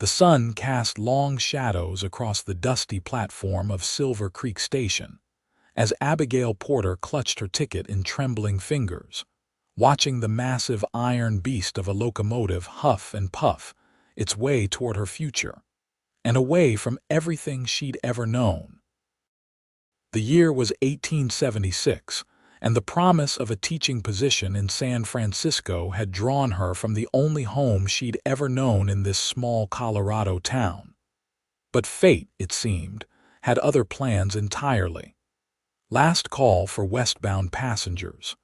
The sun cast long shadows across the dusty platform of Silver Creek Station, as Abigail Porter clutched her ticket in trembling fingers, watching the massive iron beast of a locomotive huff and puff its way toward her future, and away from everything she'd ever known. The year was 1876, and the promise of a teaching position in San Francisco had drawn her from the only home she'd ever known in this small Colorado town. But fate, it seemed, had other plans entirely. Last call for westbound passengers.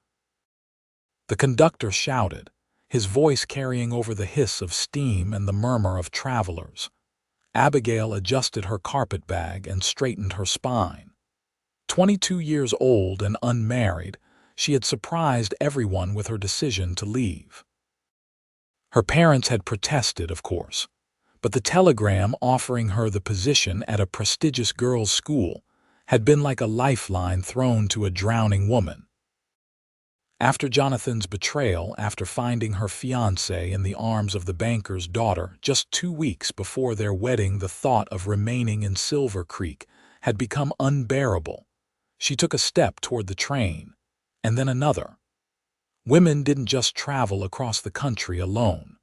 The conductor shouted, his voice carrying over the hiss of steam and the murmur of travelers. Abigail adjusted her carpetbag and straightened her spine. 22 years old and unmarried, she had surprised everyone with her decision to leave. Her parents had protested, of course, but the telegram offering her the position at a prestigious girls' school had been like a lifeline thrown to a drowning woman. After Jonathan's betrayal, after finding her fiancé in the arms of the banker's daughter just 2 weeks before their wedding, the thought of remaining in Silver Creek had become unbearable. She took a step toward the train, and then another. Women didn't just travel across the country alone.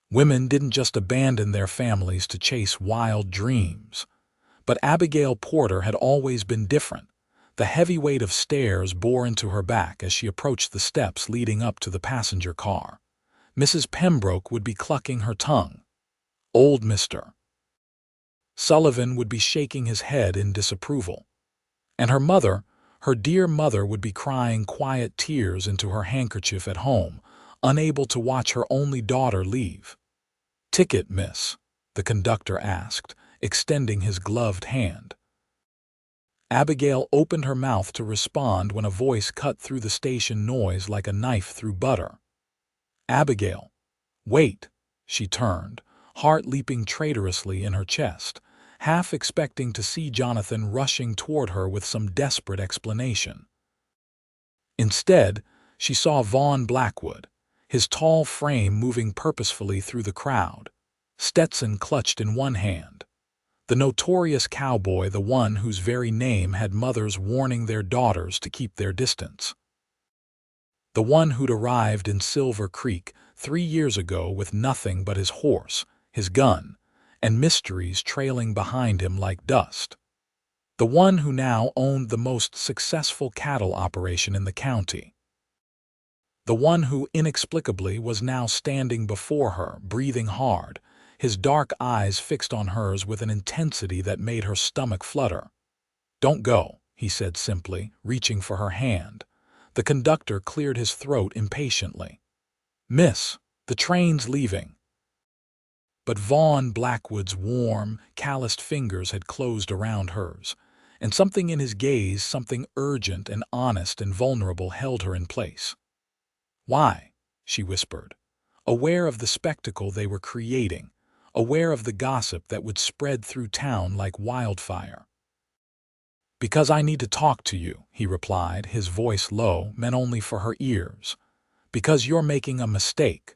Women didn't just abandon their families to chase wild dreams. But Abigail Porter had always been different. The heavy weight of stairs bore into her back as she approached the steps leading up to the passenger car. Mrs. Pembroke would be clucking her tongue. Old Mr. Sullivan would be shaking his head in disapproval. And her mother, her dear mother, would be crying quiet tears into her handkerchief at home, unable to watch her only daughter leave. "Ticket, miss?" the conductor asked, extending his gloved hand. Abigail opened her mouth to respond when a voice cut through the station noise like a knife through butter. "Abigail, wait!" She turned, heart leaping traitorously in her chest, half expecting to see Jonathan rushing toward her with some desperate explanation. Instead, she saw Vaughn Blackwood, his tall frame moving purposefully through the crowd, Stetson clutched in one hand. The notorious cowboy, the one whose very name had mothers warning their daughters to keep their distance. The one who'd arrived in Silver Creek 3 years ago with nothing but his horse, his gun, and mysteries trailing behind him like dust. The one who now owned the most successful cattle operation in the county. The one who inexplicably was now standing before her, breathing hard, his dark eyes fixed on hers with an intensity that made her stomach flutter. "Don't go," he said simply, reaching for her hand. The conductor cleared his throat impatiently. "Miss, the train's leaving." But Vaughn Blackwood's warm, calloused fingers had closed around hers, and something in his gaze, something urgent and honest and vulnerable, held her in place. "Why?" she whispered, aware of the spectacle they were creating, aware of the gossip that would spread through town like wildfire. "Because I need to talk to you," he replied, his voice low, meant only for her ears. "Because you're making a mistake."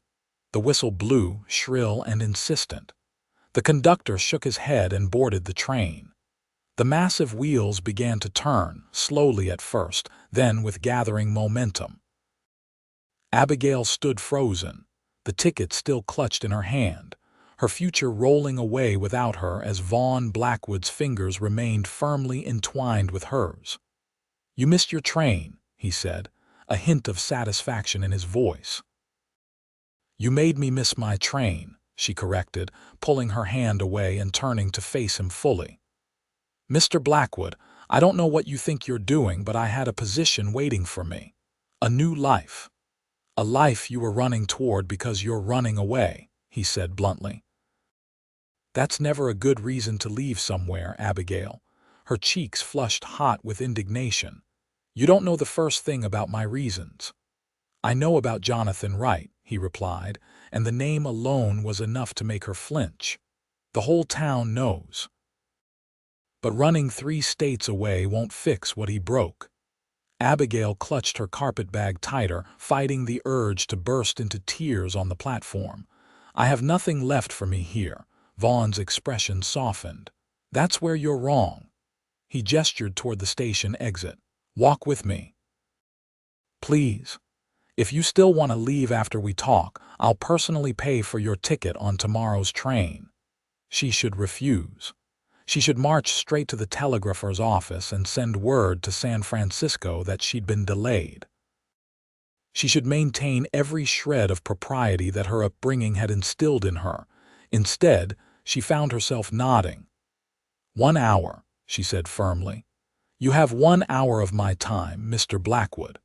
The whistle blew, shrill and insistent. The conductor shook his head and boarded the train. The massive wheels began to turn, slowly at first, then with gathering momentum. Abigail stood frozen, the ticket still clutched in her hand, her future rolling away without her as Vaughn Blackwood's fingers remained firmly entwined with hers. "You missed your train," he said, a hint of satisfaction in his voice. "You made me miss my train," she corrected, pulling her hand away and turning to face him fully. "Mr. Blackwood, I don't know what you think you're doing, but I had a position waiting for me. A new life. A life you were running toward because you're running away," he said bluntly. "That's never a good reason to leave somewhere, Abigail." Her cheeks flushed hot with indignation. "You don't know the first thing about my reasons." "I know about Jonathan Wright," he replied, and the name alone was enough to make her flinch. "The whole town knows. But running 3 states away won't fix what he broke." Abigail clutched her carpetbag tighter, fighting the urge to burst into tears on the platform. I have nothing left for me here. Vaughn's expression softened. That's where you're wrong. He gestured toward the station exit. Walk with me. Please. If you still want to leave after we talk, I'll personally pay for your ticket on tomorrow's train. She should refuse. She should march straight to the telegrapher's office and send word to San Francisco that she'd been delayed. She should maintain every shred of propriety that her upbringing had instilled in her. Instead, she found herself nodding. 1 hour, she said firmly. You have 1 hour of my time, Mr. Blackwood.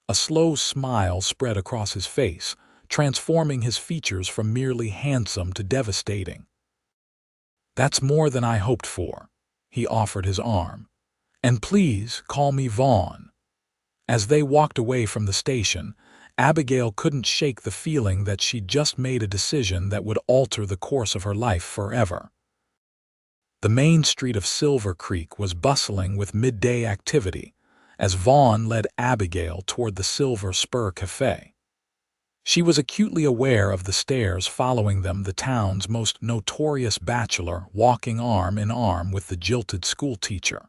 A slow smile spread across his face, transforming his features from merely handsome to devastating. That's more than I hoped for. He offered his arm. And please call me Vaughn. As they walked away from the station, Abigail couldn't shake the feeling that she'd just made a decision that would alter the course of her life forever. The main street of Silver Creek was bustling with midday activity as Vaughn led Abigail toward the Silver Spur Cafe. She was acutely aware of the stares following them, the town's most notorious bachelor walking arm in arm with the jilted schoolteacher.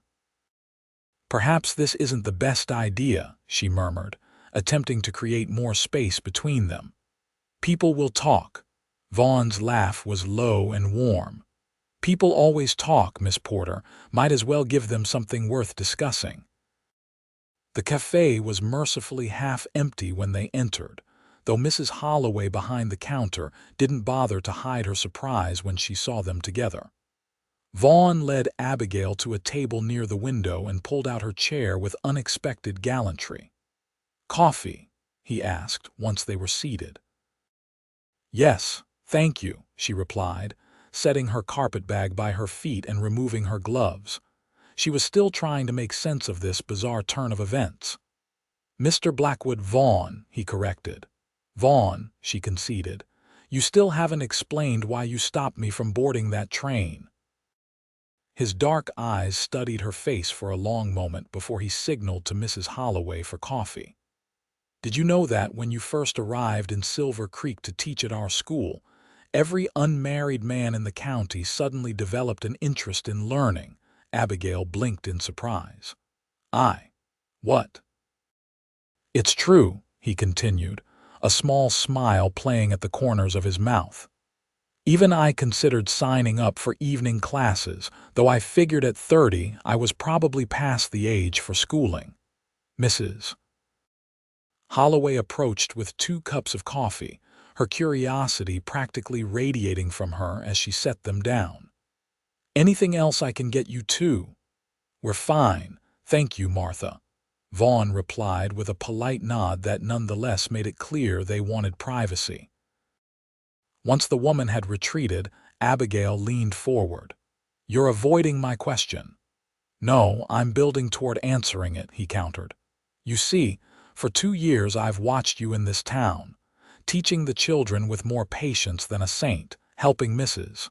Perhaps this isn't the best idea, she murmured, attempting to create more space between them. People will talk. Vaughn's laugh was low and warm. People always talk, Miss Porter. Might as well give them something worth discussing. The cafe was mercifully half empty when they entered, though Mrs. Holloway behind the counter didn't bother to hide her surprise when she saw them together. Vaughn led Abigail to a table near the window and pulled out her chair with unexpected gallantry. Coffee? He asked once they were seated. Yes, thank you, she replied, setting her carpetbag by her feet and removing her gloves. She was still trying to make sense of this bizarre turn of events. Mr. Blackwood Vaughn, he corrected. Vaughn, she conceded. You still haven't explained why you stopped me from boarding that train. His dark eyes studied her face for a long moment before he signaled to Mrs. Holloway for coffee. Did you know that when you first arrived in Silver Creek to teach at our school, every unmarried man in the county suddenly developed an interest in learning? Abigail blinked in surprise. What? It's true, he continued, a small smile playing at the corners of his mouth. Even I considered signing up for evening classes, though I figured at 30 I was probably past the age for schooling. Mrs. Holloway approached with 2 cups of coffee, her curiosity practically radiating from her as she set them down. Anything else I can get you to? We're fine, thank you, Martha. Vaughn replied with a polite nod that nonetheless made it clear they wanted privacy. Once the woman had retreated, Abigail leaned forward. You're avoiding my question. No, I'm building toward answering it, he countered. You see, for 2 years I've watched you in this town, teaching the children with more patience than a saint, helping Mrs.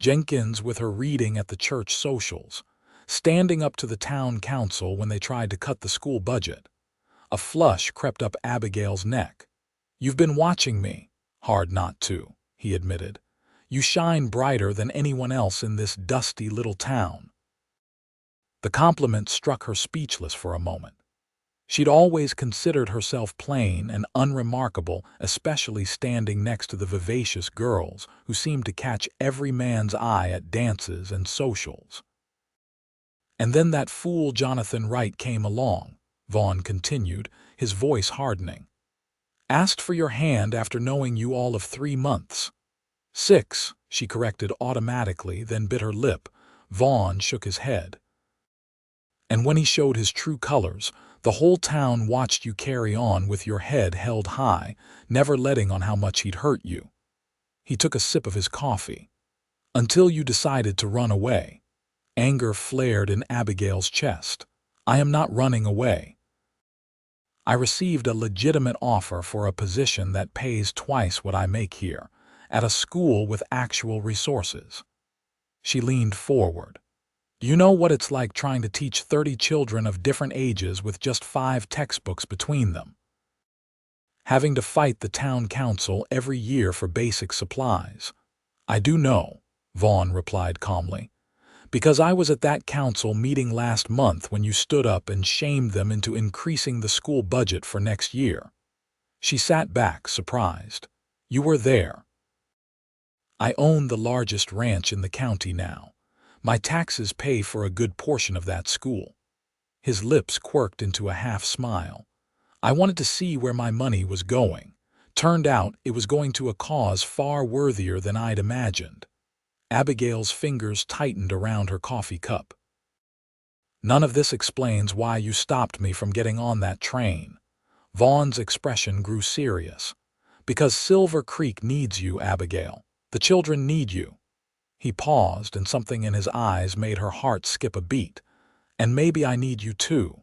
Jenkins with her reading at the church socials, standing up to the town council when they tried to cut the school budget. A flush crept up Abigail's neck. You've been watching me. Hard not to, he admitted. You shine brighter than anyone else in this dusty little town. The compliment struck her speechless for a moment. She'd always considered herself plain and unremarkable, especially standing next to the vivacious girls who seemed to catch every man's eye at dances and socials. And then that fool Jonathan Wright came along, Vaughn continued, his voice hardening. Asked for your hand after knowing you all of 3 months. 6, she corrected automatically, then bit her lip. Vaughn shook his head. And when he showed his true colors, the whole town watched you carry on with your head held high, never letting on how much he'd hurt you. He took a sip of his coffee. Until you decided to run away. Anger flared in Abigail's chest. I am not running away. I received a legitimate offer for a position that pays twice what I make here, at a school with actual resources. She leaned forward. Do you know what it's like trying to teach 30 children of different ages with just 5 textbooks between them? having to fight the town council every year for basic supplies. I do know, Vaughn replied calmly, because I was at that council meeting last month when you stood up and shamed them into increasing the school budget for next year. She sat back, surprised. You were there. I own the largest ranch in the county now. My taxes pay for a good portion of that school. His lips quirked into a half-smile. I wanted to see where my money was going. Turned out it was going to a cause far worthier than I'd imagined. Abigail's fingers tightened around her coffee cup. None of this explains why you stopped me from getting on that train. Vaughn's expression grew serious. Because Silver Creek needs you, Abigail. The children need you. He paused, and something in his eyes made her heart skip a beat. And maybe I need you too.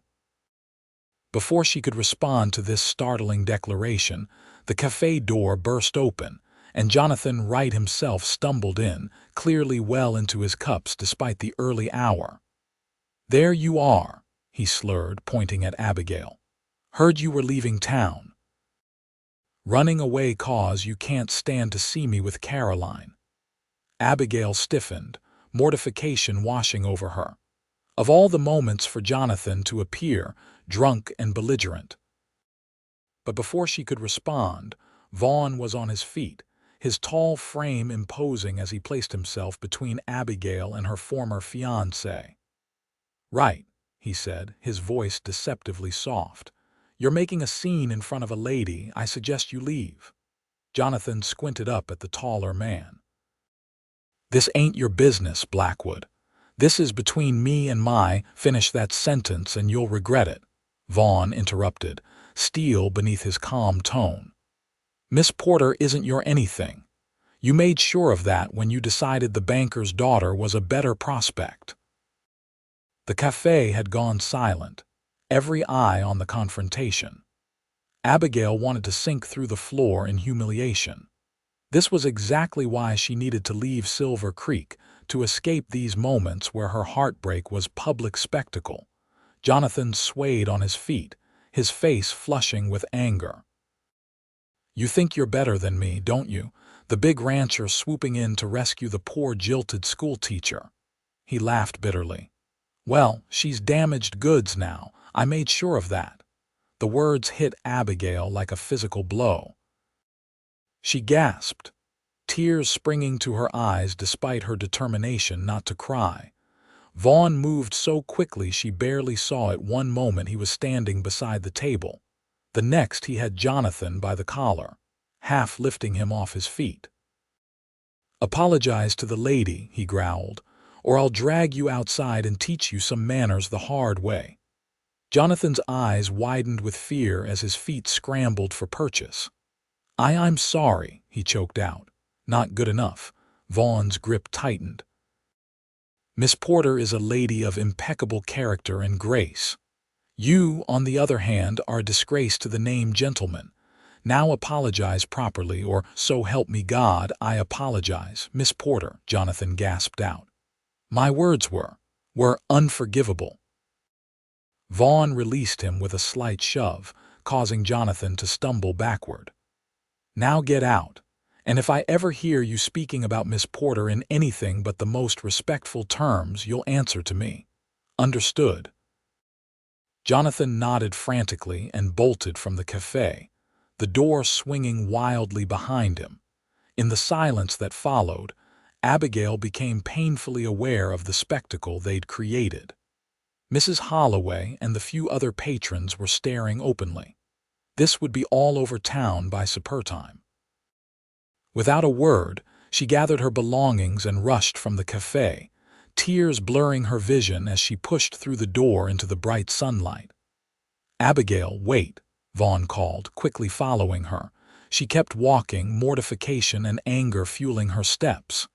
Before she could respond to this startling declaration, the cafe door burst open, and Jonathan Wright himself stumbled in, clearly well into his cups despite the early hour. There you are, he slurred, pointing at Abigail. Heard you were leaving town. Running away cause you can't stand to see me with Caroline. Abigail stiffened, mortification washing over her. Of all the moments for Jonathan to appear, drunk and belligerent. But before she could respond, Vaughn was on his feet, his tall frame imposing as he placed himself between Abigail and her former fiancé. Right, he said, his voice deceptively soft. You're making a scene in front of a lady. I suggest you leave. Jonathan squinted up at the taller man. This ain't your business, Blackwood. This is between me and my. Finish that sentence and you'll regret it, Vaughn interrupted, steel beneath his calm tone. Miss Porter isn't your anything. You made sure of that when you decided the banker's daughter was a better prospect. The cafe had gone silent, every eye on the confrontation. Abigail wanted to sink through the floor in humiliation. This was exactly why she needed to leave Silver Creek, to escape these moments where her heartbreak was public spectacle. Jonathan swayed on his feet, his face flushing with anger. You think you're better than me, don't you? The big rancher swooping in to rescue the poor jilted schoolteacher. He laughed bitterly. Well, she's damaged goods now. I made sure of that. The words hit Abigail like a physical blow. She gasped, tears springing to her eyes despite her determination not to cry. Vaughn moved so quickly she barely saw it. One moment he was standing beside the table. The next he had Jonathan by the collar, half lifting him off his feet. Apologize to the lady, he growled, or I'll drag you outside and teach you some manners the hard way. Jonathan's eyes widened with fear as his feet scrambled for purchase. I'm sorry, he choked out. Not good enough. Vaughn's grip tightened. Miss Porter is a lady of impeccable character and grace. You, on the other hand, are a disgrace to the name gentleman. Now apologize properly, or so help me God, I apologize, Miss Porter, Jonathan gasped out. My words were unforgivable. Vaughn released him with a slight shove, causing Jonathan to stumble backward. Now get out, and if I ever hear you speaking about Miss Porter in anything but the most respectful terms, you'll answer to me. Understood? Jonathan nodded frantically and bolted from the cafe, the door swinging wildly behind him. In the silence that followed, Abigail became painfully aware of the spectacle they'd created. Mrs. Holloway and the few other patrons were staring openly. This would be all over town by supper time. Without a word, she gathered her belongings and rushed from the cafe, tears blurring her vision as she pushed through the door into the bright sunlight. Abigail, wait, Vaughn called, quickly following her. She kept walking, mortification and anger fueling her steps.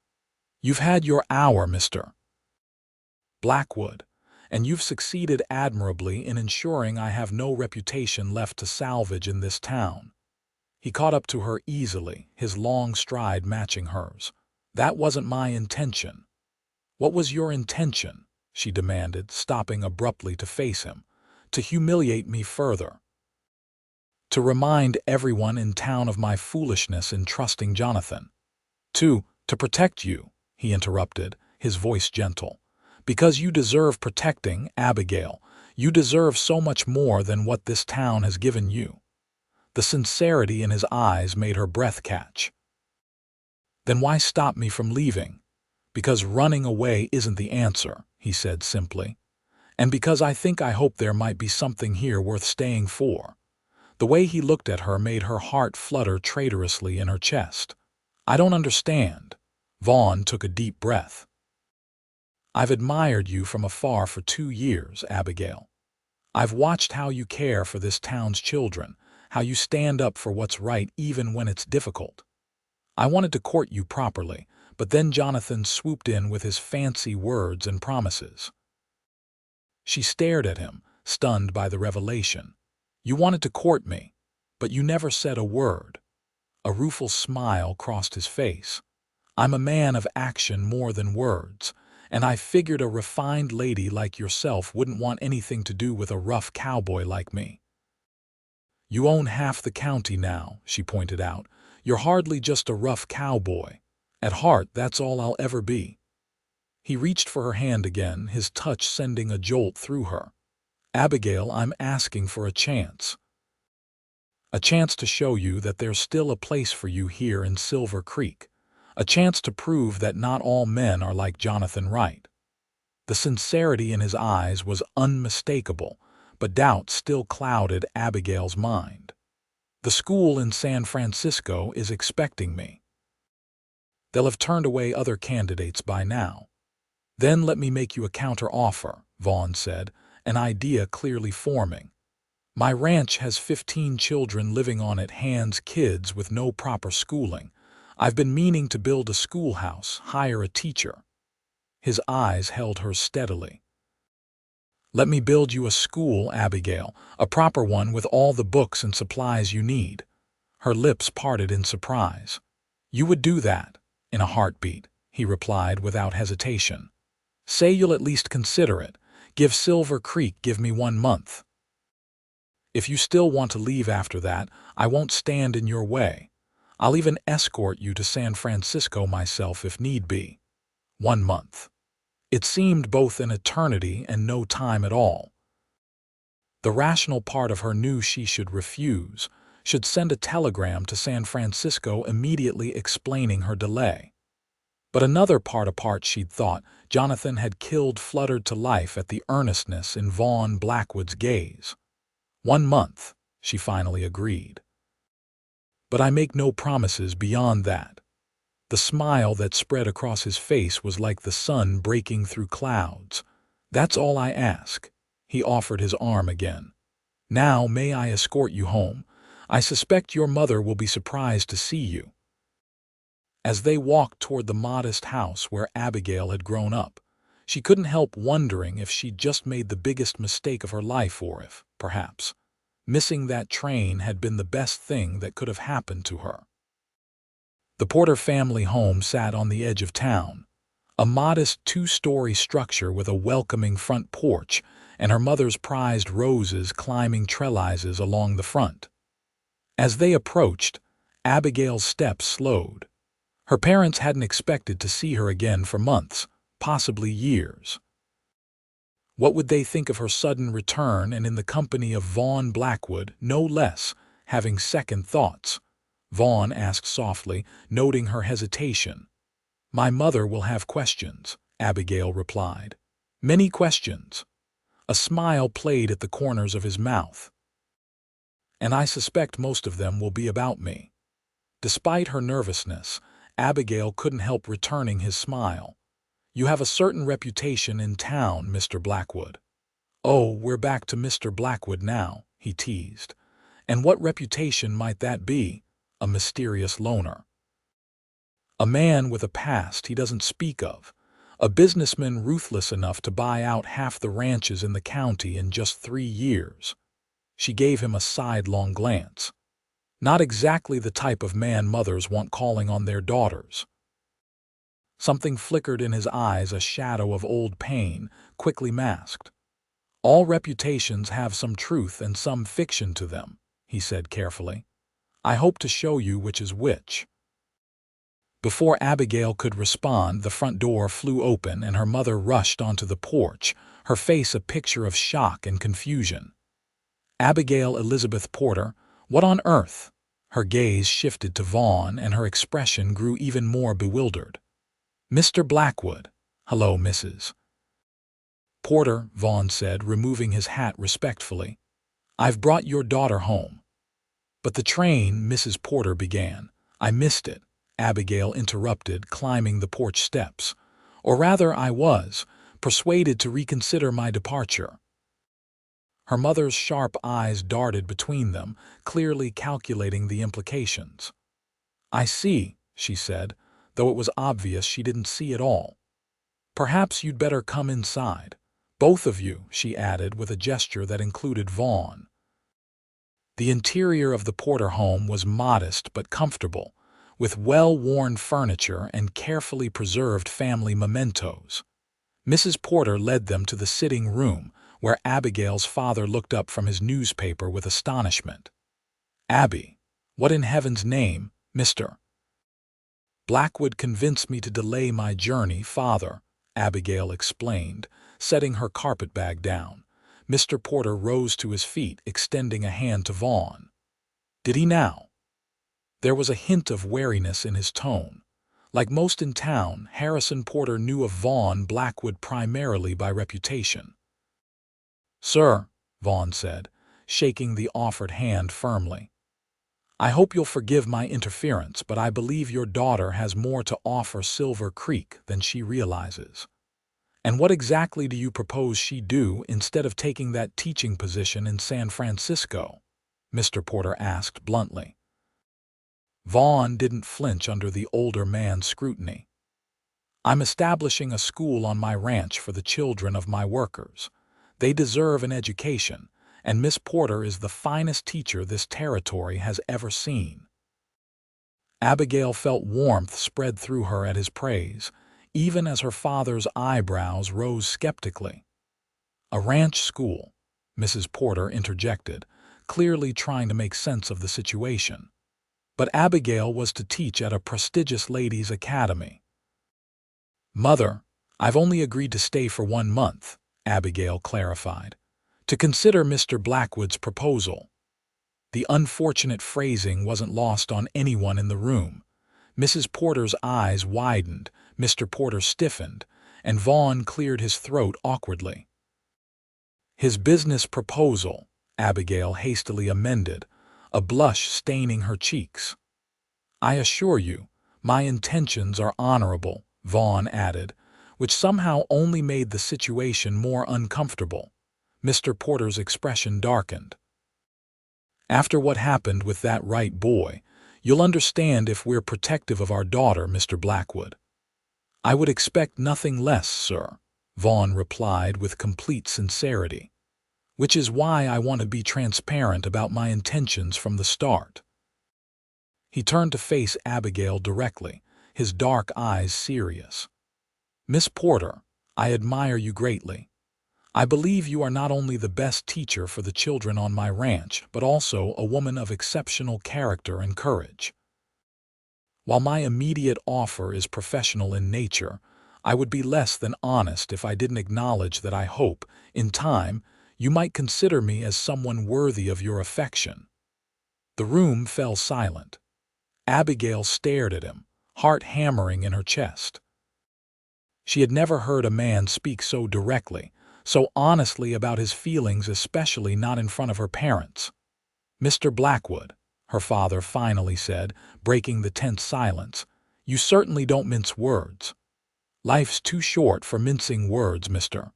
You've had your hour, Mr. Blackwood, and you've succeeded admirably in ensuring I have no reputation left to salvage in this town. He caught up to her easily, his long stride matching hers. That wasn't my intention. What was your intention? She demanded, stopping abruptly to face him. To humiliate me further. To remind everyone in town of my foolishness in trusting Jonathan. To protect you, he interrupted, his voice gentle. Because you deserve protecting, Abigail. You deserve so much more than what this town has given you. The sincerity in his eyes made her breath catch. Then why stop me from leaving? Because running away isn't the answer, he said simply. And because I hope there might be something here worth staying for. The way he looked at her made her heart flutter traitorously in her chest. I don't understand. Vaughn took a deep breath. I've admired you from afar for 2 years, Abigail. I've watched how you care for this town's children, how you stand up for what's right even when it's difficult. I wanted to court you properly, but then Jonathan swooped in with his fancy words and promises. She stared at him, stunned by the revelation. You wanted to court me, but you never said a word. A rueful smile crossed his face. I'm a man of action more than words, and I figured a refined lady like yourself wouldn't want anything to do with a rough cowboy like me. You own half the county now, she pointed out. You're hardly just a rough cowboy. At heart, that's all I'll ever be. He reached for her hand again, his touch sending a jolt through her. Abigail, I'm asking for a chance. A chance to show you that there's still a place for you here in Silver Creek. A chance to prove that not all men are like Jonathan Wright. The sincerity in his eyes was unmistakable, but doubt still clouded Abigail's mind. The school in San Francisco is expecting me. They'll have turned away other candidates by now. Then let me make you a counter-offer, Vaughn said, an idea clearly forming. My ranch has 15 children living on it, hands kids with no proper schooling. I've been meaning to build a schoolhouse, hire a teacher. His eyes held hers steadily. Let me build you a school, Abigail, a proper one with all the books and supplies you need. Her lips parted in surprise. You would do that, in a heartbeat, he replied without hesitation. Say you'll at least consider it. Give me 1 month. If you still want to leave after that, I won't stand in your way. I'll even escort you to San Francisco myself if need be. 1 month. It seemed both an eternity and no time at all. The rational part of her knew she should refuse, should send a telegram to San Francisco immediately explaining her delay. But another part she'd thought, Jonathan had killed fluttered to life at the earnestness in Vaughn Blackwood's gaze. 1 month, she finally agreed. But I make no promises beyond that. The smile that spread across his face was like the sun breaking through clouds. That's all I ask. He offered his arm again. Now may I escort you home? I suspect your mother will be surprised to see you. As they walked toward the modest house where Abigail had grown up, she couldn't help wondering if she'd just made the biggest mistake of her life or if, perhaps, missing that train had been the best thing that could have happened to her. The Porter family home sat on the edge of town, a modest 2-story structure with a welcoming front porch and her mother's prized roses climbing trellises along the front. As they approached, Abigail's steps slowed. Her parents hadn't expected to see her again for months, possibly years. What would they think of her sudden return and in the company of Vaughn Blackwood, no less, having second thoughts? Vaughn asked softly, noting her hesitation. My mother will have questions, Abigail replied. Many questions. A smile played at the corners of his mouth. And I suspect most of them will be about me. Despite her nervousness, Abigail couldn't help returning his smile. You have a certain reputation in town, Mr. Blackwood. Oh, we're back to Mr. Blackwood now, he teased. And what reputation might that be? A mysterious loner. A man with a past he doesn't speak of. A businessman ruthless enough to buy out half the ranches in the county in just 3 years. She gave him a sidelong glance. Not exactly the type of man mothers want calling on their daughters. Something flickered in his eyes, a shadow of old pain, quickly masked. All reputations have some truth and some fiction to them, he said carefully. "I hope to show you which is which." Before Abigail could respond, the front door flew open and her mother rushed onto the porch, her face a picture of shock and confusion. "Abigail Elizabeth Porter, what on earth?" Her gaze shifted to Vaughn and her expression grew even more bewildered. "Mr. Blackwood." "Hello, Mrs. Porter," Vaughn said, removing his hat respectfully. "I've brought your daughter home." "But the train," Mrs. Porter began. "I missed it," Abigail interrupted, climbing the porch steps. "Or rather, I was persuaded to reconsider my departure." Her mother's sharp eyes darted between them, clearly calculating the implications. "I see," she said, though it was obvious she didn't see it all. "Perhaps you'd better come inside. Both of you," she added with a gesture that included Vaughn. The interior of the Porter home was modest but comfortable, with well-worn furniture and carefully preserved family mementos. Mrs. Porter led them to the sitting room, where Abigail's father looked up from his newspaper with astonishment. "Abby, what in heaven's name, Mr. Blackwood convinced me to delay my journey, father," Abigail explained, setting her carpetbag down. Mr. Porter rose to his feet, extending a hand to Vaughn. "Did he now?" There was a hint of wariness in his tone. Like most in town, Harrison Porter knew of Vaughn Blackwood primarily by reputation. "Sir," Vaughn said, shaking the offered hand firmly, "I hope you'll forgive my interference, but I believe your daughter has more to offer Silver Creek than she realizes." "And what exactly do you propose she do instead of taking that teaching position in San Francisco?" Mr. Porter asked bluntly. Vaughn didn't flinch under the older man's scrutiny. "I'm establishing a school on my ranch for the children of my workers. They deserve an education, and Miss Porter is the finest teacher this territory has ever seen." Abigail felt warmth spread through her at his praise, even as her father's eyebrows rose skeptically. "A ranch school," Mrs. Porter interjected, clearly trying to make sense of the situation. But Abigail was to teach at a prestigious ladies' academy. "Mother, I've only agreed to stay for 1 month," Abigail clarified, "to consider Mr. Blackwood's proposal." The unfortunate phrasing wasn't lost on anyone in the room. Mrs. Porter's eyes widened, Mr. Porter stiffened, and Vaughn cleared his throat awkwardly. "His business proposal," Abigail hastily amended, a blush staining her cheeks. "I assure you, my intentions are honorable," Vaughn added, which somehow only made the situation more uncomfortable. Mr. Porter's expression darkened. "After what happened with that Wright boy, you'll understand if we're protective of our daughter, Mr. Blackwood." "I would expect nothing less, sir," Vaughn replied with complete sincerity. "Which is why I want to be transparent about my intentions from the start." He turned to face Abigail directly, his dark eyes serious. "Miss Porter, I admire you greatly. I believe you are not only the best teacher for the children on my ranch, but also a woman of exceptional character and courage. While my immediate offer is professional in nature, I would be less than honest if I didn't acknowledge that I hope, in time, you might consider me as someone worthy of your affection." The room fell silent. Abigail stared at him, heart hammering in her chest. She had never heard a man speak so directly, so honestly about his feelings, especially not in front of her parents. "Mr. Blackwood," her father finally said, breaking the tense silence, "you certainly don't mince words." "Life's too short for mincing words, Mr.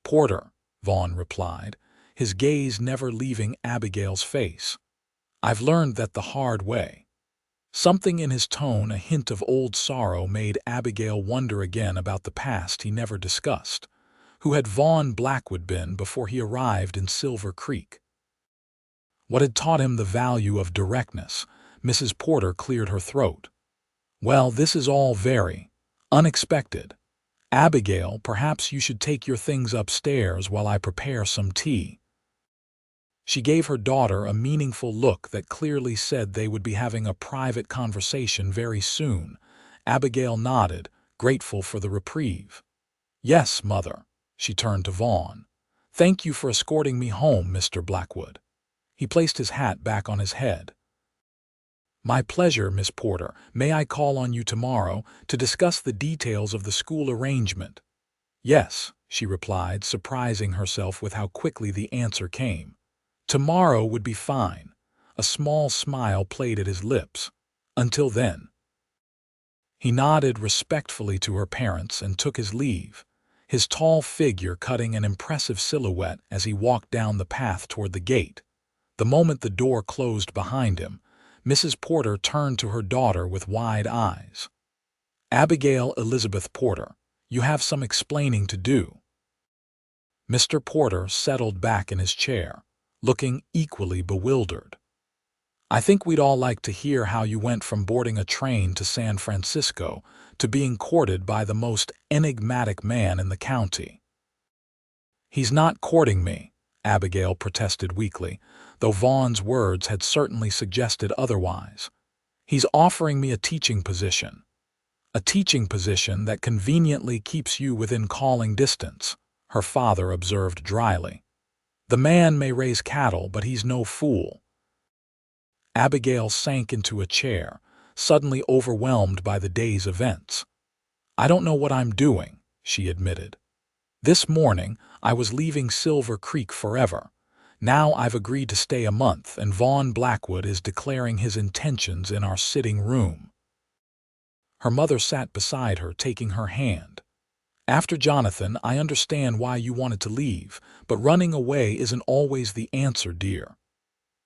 Porter," Vaughn replied, his gaze never leaving Abigail's face. "I've learned that the hard way." Something in his tone, a hint of old sorrow, made Abigail wonder again about the past he never discussed. Who had Vaughn Blackwood been before he arrived in Silver Creek? What had taught him the value of directness? Mrs. Porter cleared her throat. "Well, this is all very unexpected. Abigail, perhaps you should take your things upstairs while I prepare some tea." She gave her daughter a meaningful look that clearly said they would be having a private conversation very soon. Abigail nodded, grateful for the reprieve. "Yes, Mother." She turned to Vaughn. "Thank you for escorting me home, Mr. Blackwood." He placed his hat back on his head. "My pleasure, Miss Porter. May I call on you tomorrow to discuss the details of the school arrangement?" "Yes," she replied, surprising herself with how quickly the answer came. Tomorrow would be fine. A small smile played at his lips. Until then. He nodded respectfully to her parents and took his leave, his tall figure cutting an impressive silhouette as he walked down the path toward the gate. The moment the door closed behind him, Mrs. Porter turned to her daughter with wide eyes. "Abigail Elizabeth Porter, you have some explaining to do." Mr. Porter settled back in his chair, looking equally bewildered. "I think we'd all like to hear how you went from boarding a train to San Francisco to being courted by the most enigmatic man in the county." "He's not courting me," Abigail protested weakly, though Vaughn's words had certainly suggested otherwise. "He's offering me a teaching position. A teaching position that conveniently keeps you within calling distance," her father observed dryly. "The man may raise cattle, but he's no fool." Abigail sank into a chair, suddenly overwhelmed by the day's events. "I don't know what I'm doing," she admitted. "This morning, I was leaving Silver Creek forever. Now I've agreed to stay a month, and Vaughn Blackwood is declaring his intentions in our sitting room." Her mother sat beside her, taking her hand. "After Jonathan, I understand why you wanted to leave, but running away isn't always the answer, dear."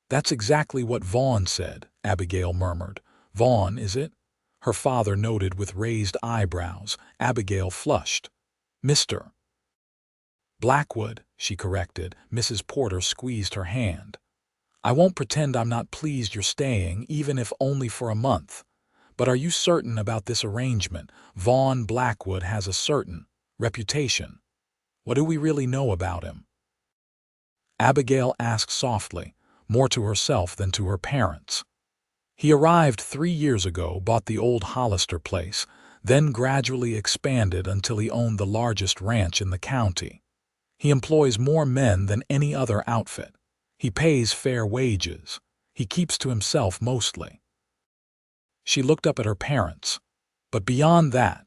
"That's exactly what Vaughn said," Abigail murmured. "Vaughn, is it?" Her father noted with raised eyebrows. Abigail flushed. "Mr. Blackwood," she corrected. Mrs. Porter squeezed her hand. "I won't pretend I'm not pleased you're staying, even if only for a month. But are you certain about this arrangement? Vaughn Blackwood has a certain reputation. What do we really know about him?" Abigail asked softly, more to herself than to her parents. "He arrived 3 years ago, bought the old Hollister place, then gradually expanded until he owned the largest ranch in the county. He employs more men than any other outfit. He pays fair wages. He keeps to himself mostly." She looked up at her parents. "But beyond that,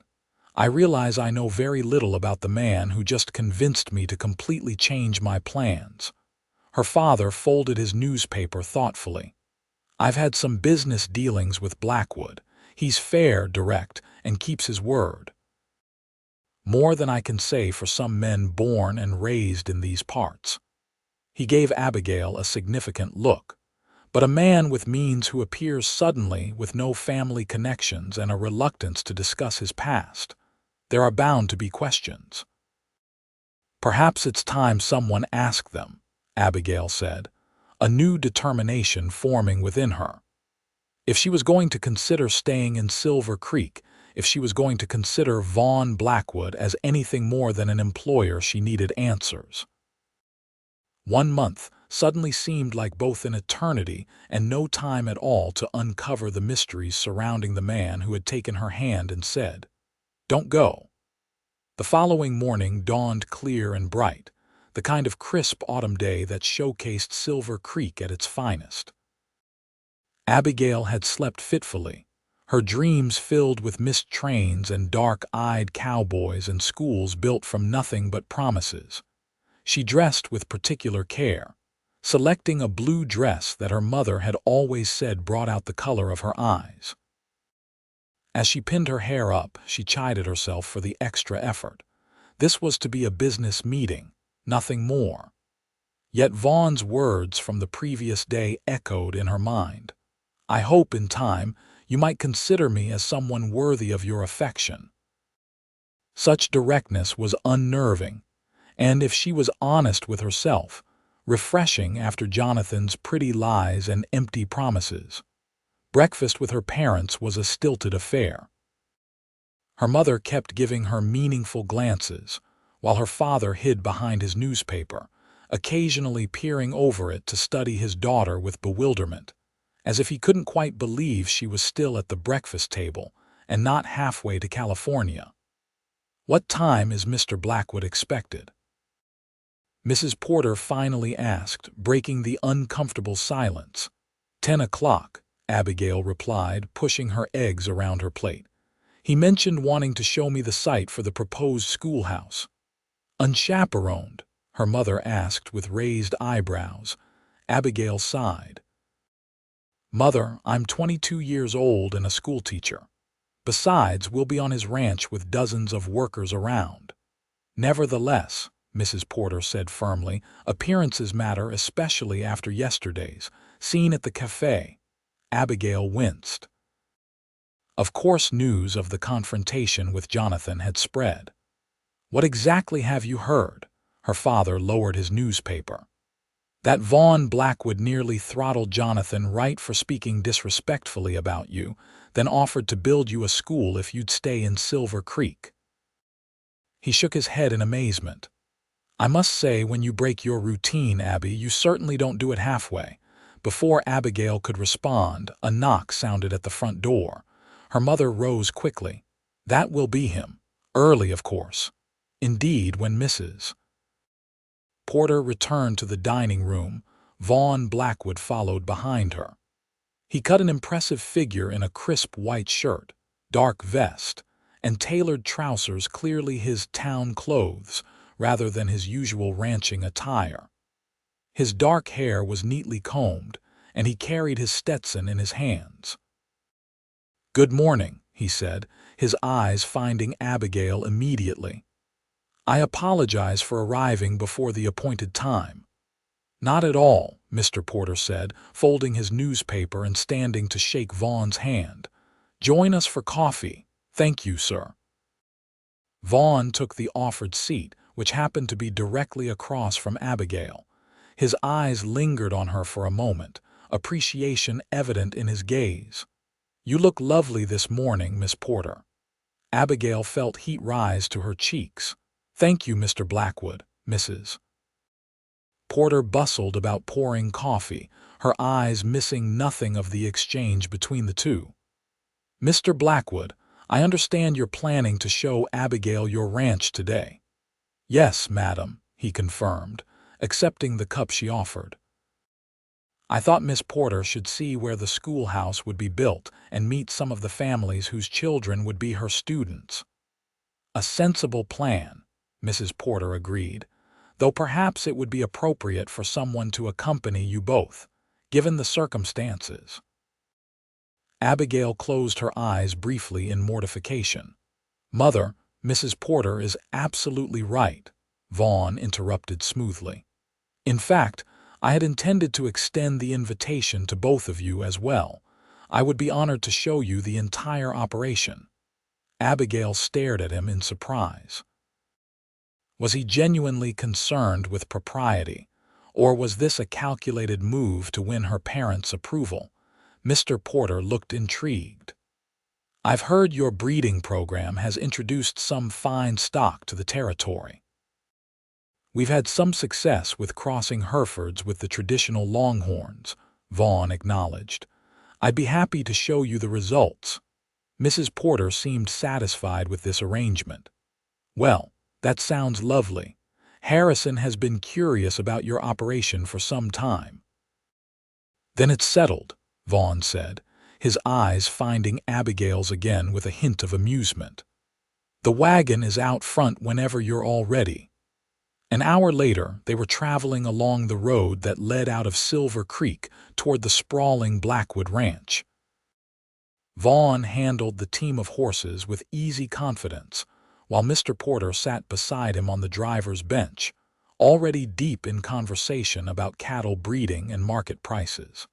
I realize I know very little about the man who just convinced me to completely change my plans." Her father folded his newspaper thoughtfully. "I've had some business dealings with Blackwood. He's fair, direct, and keeps his word. More than I can say for some men born and raised in these parts." He gave Abigail a significant look. "But a man with means who appears suddenly with no family connections and a reluctance to discuss his past. There are bound to be questions." "Perhaps it's time someone asked them," Abigail said, a new determination forming within her. If she was going to consider staying in Silver Creek, if she was going to consider Vaughn Blackwood as anything more than an employer, she needed answers. 1 month suddenly seemed like both an eternity and no time at all to uncover the mysteries surrounding the man who had taken her hand and said, "Don't go." The following morning dawned clear and bright, the kind of crisp autumn day that showcased Silver Creek at its finest. Abigail had slept fitfully, her dreams filled with missed trains and dark-eyed cowboys and schools built from nothing but promises. She dressed with particular care, selecting a blue dress that her mother had always said brought out the color of her eyes. As she pinned her hair up, she chided herself for the extra effort. This was to be a business meeting, nothing more. Yet Vaughn's words from the previous day echoed in her mind. "I hope in time you might consider me as someone worthy of your affection." Such directness was unnerving, and if she was honest with herself, refreshing after Jonathan's pretty lies and empty promises. Breakfast with her parents was a stilted affair. Her mother kept giving her meaningful glances, while her father hid behind his newspaper, occasionally peering over it to study his daughter with bewilderment, as if he couldn't quite believe she was still at the breakfast table and not halfway to California. "What time is Mr. Blackwood expected?" Mrs. Porter finally asked, breaking the uncomfortable silence. 10 o'clock, Abigail replied, pushing her eggs around her plate. "He mentioned wanting to show me the site for the proposed schoolhouse." "Unchaperoned?" her mother asked with raised eyebrows. Abigail sighed. "Mother, I'm 22 years old and a schoolteacher. Besides, we'll be on his ranch with dozens of workers around." "Nevertheless," Mrs. Porter said firmly, "appearances matter, especially after yesterday's scene at the cafe." Abigail winced. Of course, news of the confrontation with Jonathan had spread. "What exactly have you heard?" Her father lowered his newspaper. "That Vaughn Blackwood nearly throttled Jonathan right for speaking disrespectfully about you, then offered to build you a school if you'd stay in Silver Creek." He shook his head in amazement. "I must say, when you break your routine, Abby, you certainly don't do it halfway." Before Abigail could respond, a knock sounded at the front door. Her mother rose quickly. "That will be him. Early, of course." Indeed, when Mrs. Porter returned to the dining room, Vaughn Blackwood followed behind her. He cut an impressive figure in a crisp white shirt, dark vest, and tailored trousers, clearly his town clothes rather than his usual ranching attire. His dark hair was neatly combed, and he carried his Stetson in his hands. "Good morning," he said, his eyes finding Abigail immediately. "I apologize for arriving before the appointed time." "Not at all," Mr. Porter said, folding his newspaper and standing to shake Vaughn's hand. "Join us for coffee." "Thank you, sir." Vaughn took the offered seat, which happened to be directly across from Abigail. His eyes lingered on her for a moment, appreciation evident in his gaze. "You look lovely this morning, Miss Porter." Abigail felt heat rise to her cheeks. "Thank you, Mr. Blackwood, Mrs. Porter bustled about pouring coffee, her eyes missing nothing of the exchange between the two. "Mr. Blackwood, I understand you're planning to show Abigail your ranch today." "Yes, madam," he confirmed, accepting the cup she offered. "I thought Miss Porter should see where the schoolhouse would be built and meet some of the families whose children would be her students." "A sensible plan," Mrs. Porter agreed, "though perhaps it would be appropriate for someone to accompany you both, given the circumstances." Abigail closed her eyes briefly in mortification. "Mother, Mrs. Porter is absolutely right," Vaughn interrupted smoothly. "In fact, I had intended to extend the invitation to both of you as well. I would be honored to show you the entire operation." Abigail stared at him in surprise. Was he genuinely concerned with propriety, or was this a calculated move to win her parents' approval? Mr. Porter looked intrigued. "I've heard your breeding program has introduced some fine stock to the territory." "We've had some success with crossing Herefords with the traditional Longhorns," Vaughn acknowledged. "I'd be happy to show you the results." Mrs. Porter seemed satisfied with this arrangement. "Well, that sounds lovely. Harrison has been curious about your operation for some time." "Then it's settled," Vaughn said, his eyes finding Abigail's again with a hint of amusement. "The wagon is out front whenever you're all ready." An hour later, they were traveling along the road that led out of Silver Creek toward the sprawling Blackwood Ranch. Vaughn handled the team of horses with easy confidence, while Mr. Porter sat beside him on the driver's bench, already deep in conversation about cattle breeding and market prices.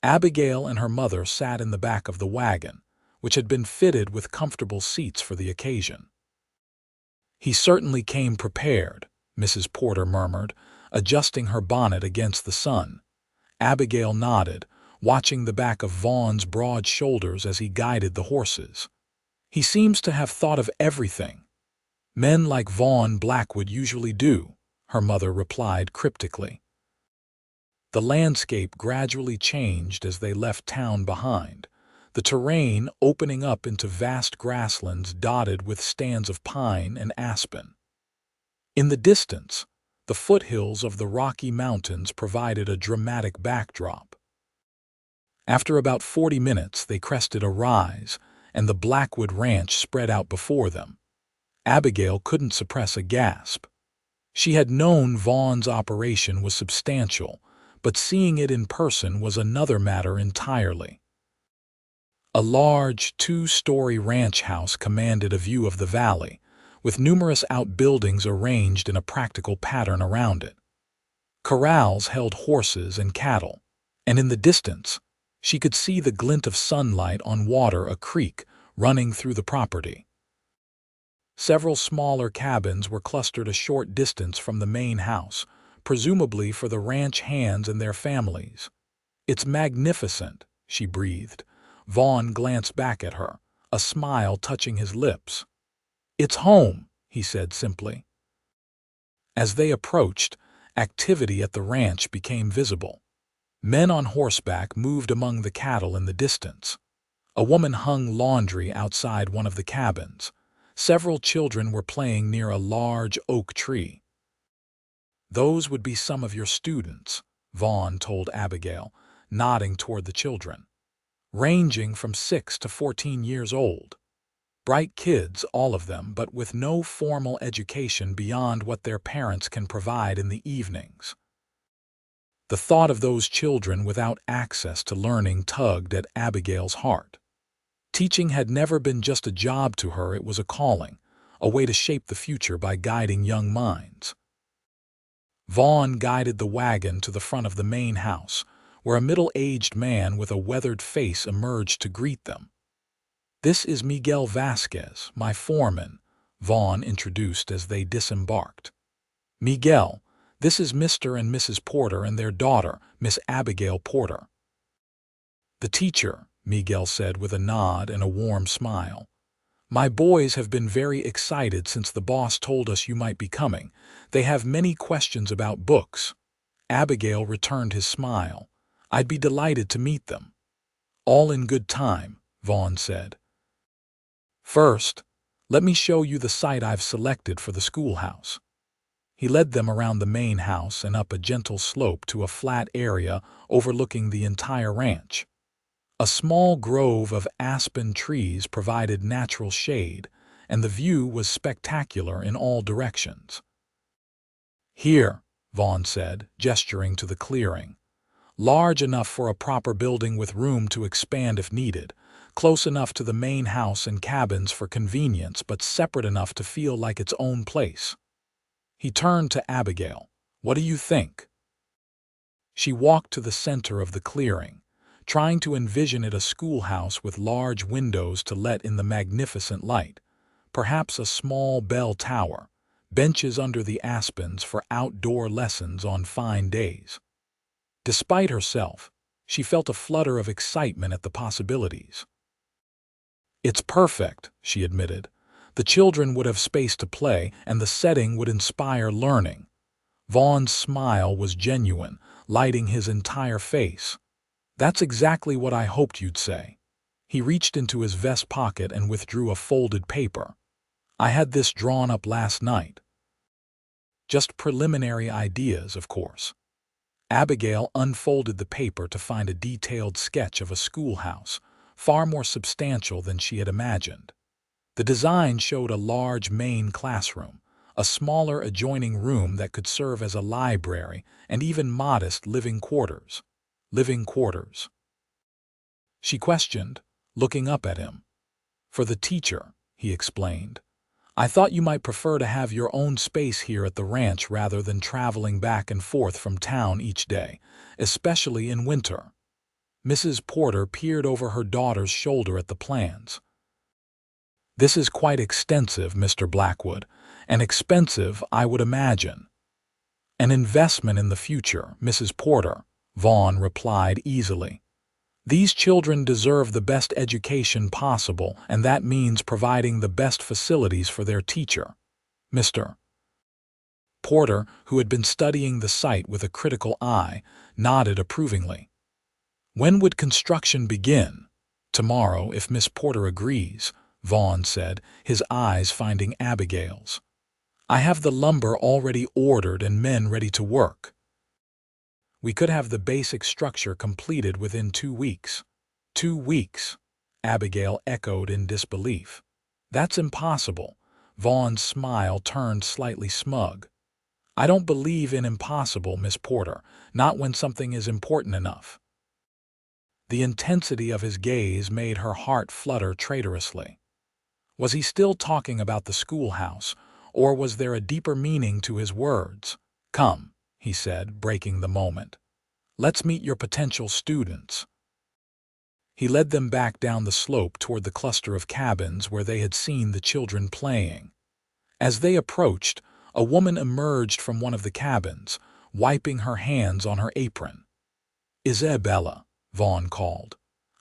Abigail and her mother sat in the back of the wagon, which had been fitted with comfortable seats for the occasion. "He certainly came prepared," Mrs. Porter murmured, adjusting her bonnet against the sun. Abigail nodded, watching the back of Vaughn's broad shoulders as he guided the horses. "He seems to have thought of everything." "Men like Vaughn Blackwood usually do," her mother replied cryptically. The landscape gradually changed as they left town behind, the terrain opening up into vast grasslands dotted with stands of pine and aspen. In the distance, the foothills of the Rocky Mountains provided a dramatic backdrop. After about 40 minutes, they crested a rise, and the Blackwood Ranch spread out before them. Abigail couldn't suppress a gasp. She had known Vaughn's operation was substantial, but seeing it in person was another matter entirely. A large, two-story ranch house commanded a view of the valley, with numerous outbuildings arranged in a practical pattern around it. Corrals held horses and cattle, and in the distance, she could see the glint of sunlight on water, a creek running through the property. Several smaller cabins were clustered a short distance from the main house, presumably for the ranch hands and their families. "It's magnificent," she breathed. Vaughn glanced back at her, a smile touching his lips. "It's home," he said simply. As they approached, activity at the ranch became visible. Men on horseback moved among the cattle in the distance. A woman hung laundry outside one of the cabins. Several children were playing near a large oak tree. "Those would be some of your students," Vaughn told Abigail, nodding toward the children. "Ranging from 6 to 14 years old. Bright kids, all of them, but with no formal education beyond what their parents can provide in the evenings." The thought of those children without access to learning tugged at Abigail's heart. Teaching had never been just a job to her, it was a calling, a way to shape the future by guiding young minds. Vaughn guided the wagon to the front of the main house, where a middle-aged man with a weathered face emerged to greet them. "This is Miguel Vasquez, my foreman," Vaughn introduced as they disembarked. "Miguel, this is Mr. and Mrs. Porter and their daughter, Miss Abigail Porter." "The teacher," Miguel said with a nod and a warm smile. "My boys have been very excited since the boss told us you might be coming. They have many questions about books." Abigail returned his smile. "I'd be delighted to meet them." "All in good time," Vaughn said. "First, let me show you the site I've selected for the schoolhouse." He led them around the main house and up a gentle slope to a flat area overlooking the entire ranch. A small grove of aspen trees provided natural shade, and the view was spectacular in all directions. "Here," Vaughn said, gesturing to the clearing. "Large enough for a proper building with room to expand if needed, close enough to the main house and cabins for convenience, but separate enough to feel like its own place." He turned to Abigail. "What do you think?" She walked to the center of the clearing, trying to envision it a schoolhouse with large windows to let in the magnificent light, perhaps a small bell tower, benches under the aspens for outdoor lessons on fine days. Despite herself, she felt a flutter of excitement at the possibilities. "It's perfect," she admitted. "The children would have space to play, and the setting would inspire learning." Vaughn's smile was genuine, lighting his entire face. "That's exactly what I hoped you'd say." He reached into his vest pocket and withdrew a folded paper. "I had this drawn up last night." "Just preliminary ideas, of course." Abigail unfolded the paper to find a detailed sketch of a schoolhouse, far more substantial than she had imagined. The design showed a large main classroom, a smaller adjoining room that could serve as a library, and even modest living quarters. Living quarters. She questioned, looking up at him. "For the teacher," he explained. "I thought you might prefer to have your own space here at the ranch rather than traveling back and forth from town each day, especially in winter." Mrs. Porter peered over her daughter's shoulder at the plans. "This is quite extensive, Mr. Blackwood, and expensive, I would imagine." "An investment in the future, Mrs. Porter," Vaughn replied easily. "These children deserve the best education possible, and that means providing the best facilities for their teacher, Mr. Porter, who had been studying the site with a critical eye, nodded approvingly. "When would construction begin?" "Tomorrow, if Miss Porter agrees," Vaughn said, his eyes finding Abigail's. "I have the lumber already ordered and men ready to work. We could have the basic structure completed within 2 weeks." 2 weeks, Abigail echoed in disbelief. "That's impossible." Vaughn's smile turned slightly smug. "I don't believe in impossible, Miss Porter, not when something is important enough." The intensity of his gaze made her heart flutter traitorously. Was he still talking about the schoolhouse, or was there a deeper meaning to his words? "Come," he said, breaking the moment. "Let's meet your potential students." He led them back down the slope toward the cluster of cabins where they had seen the children playing. As they approached, a woman emerged from one of the cabins, wiping her hands on her apron. "Isabella," Vaughn called.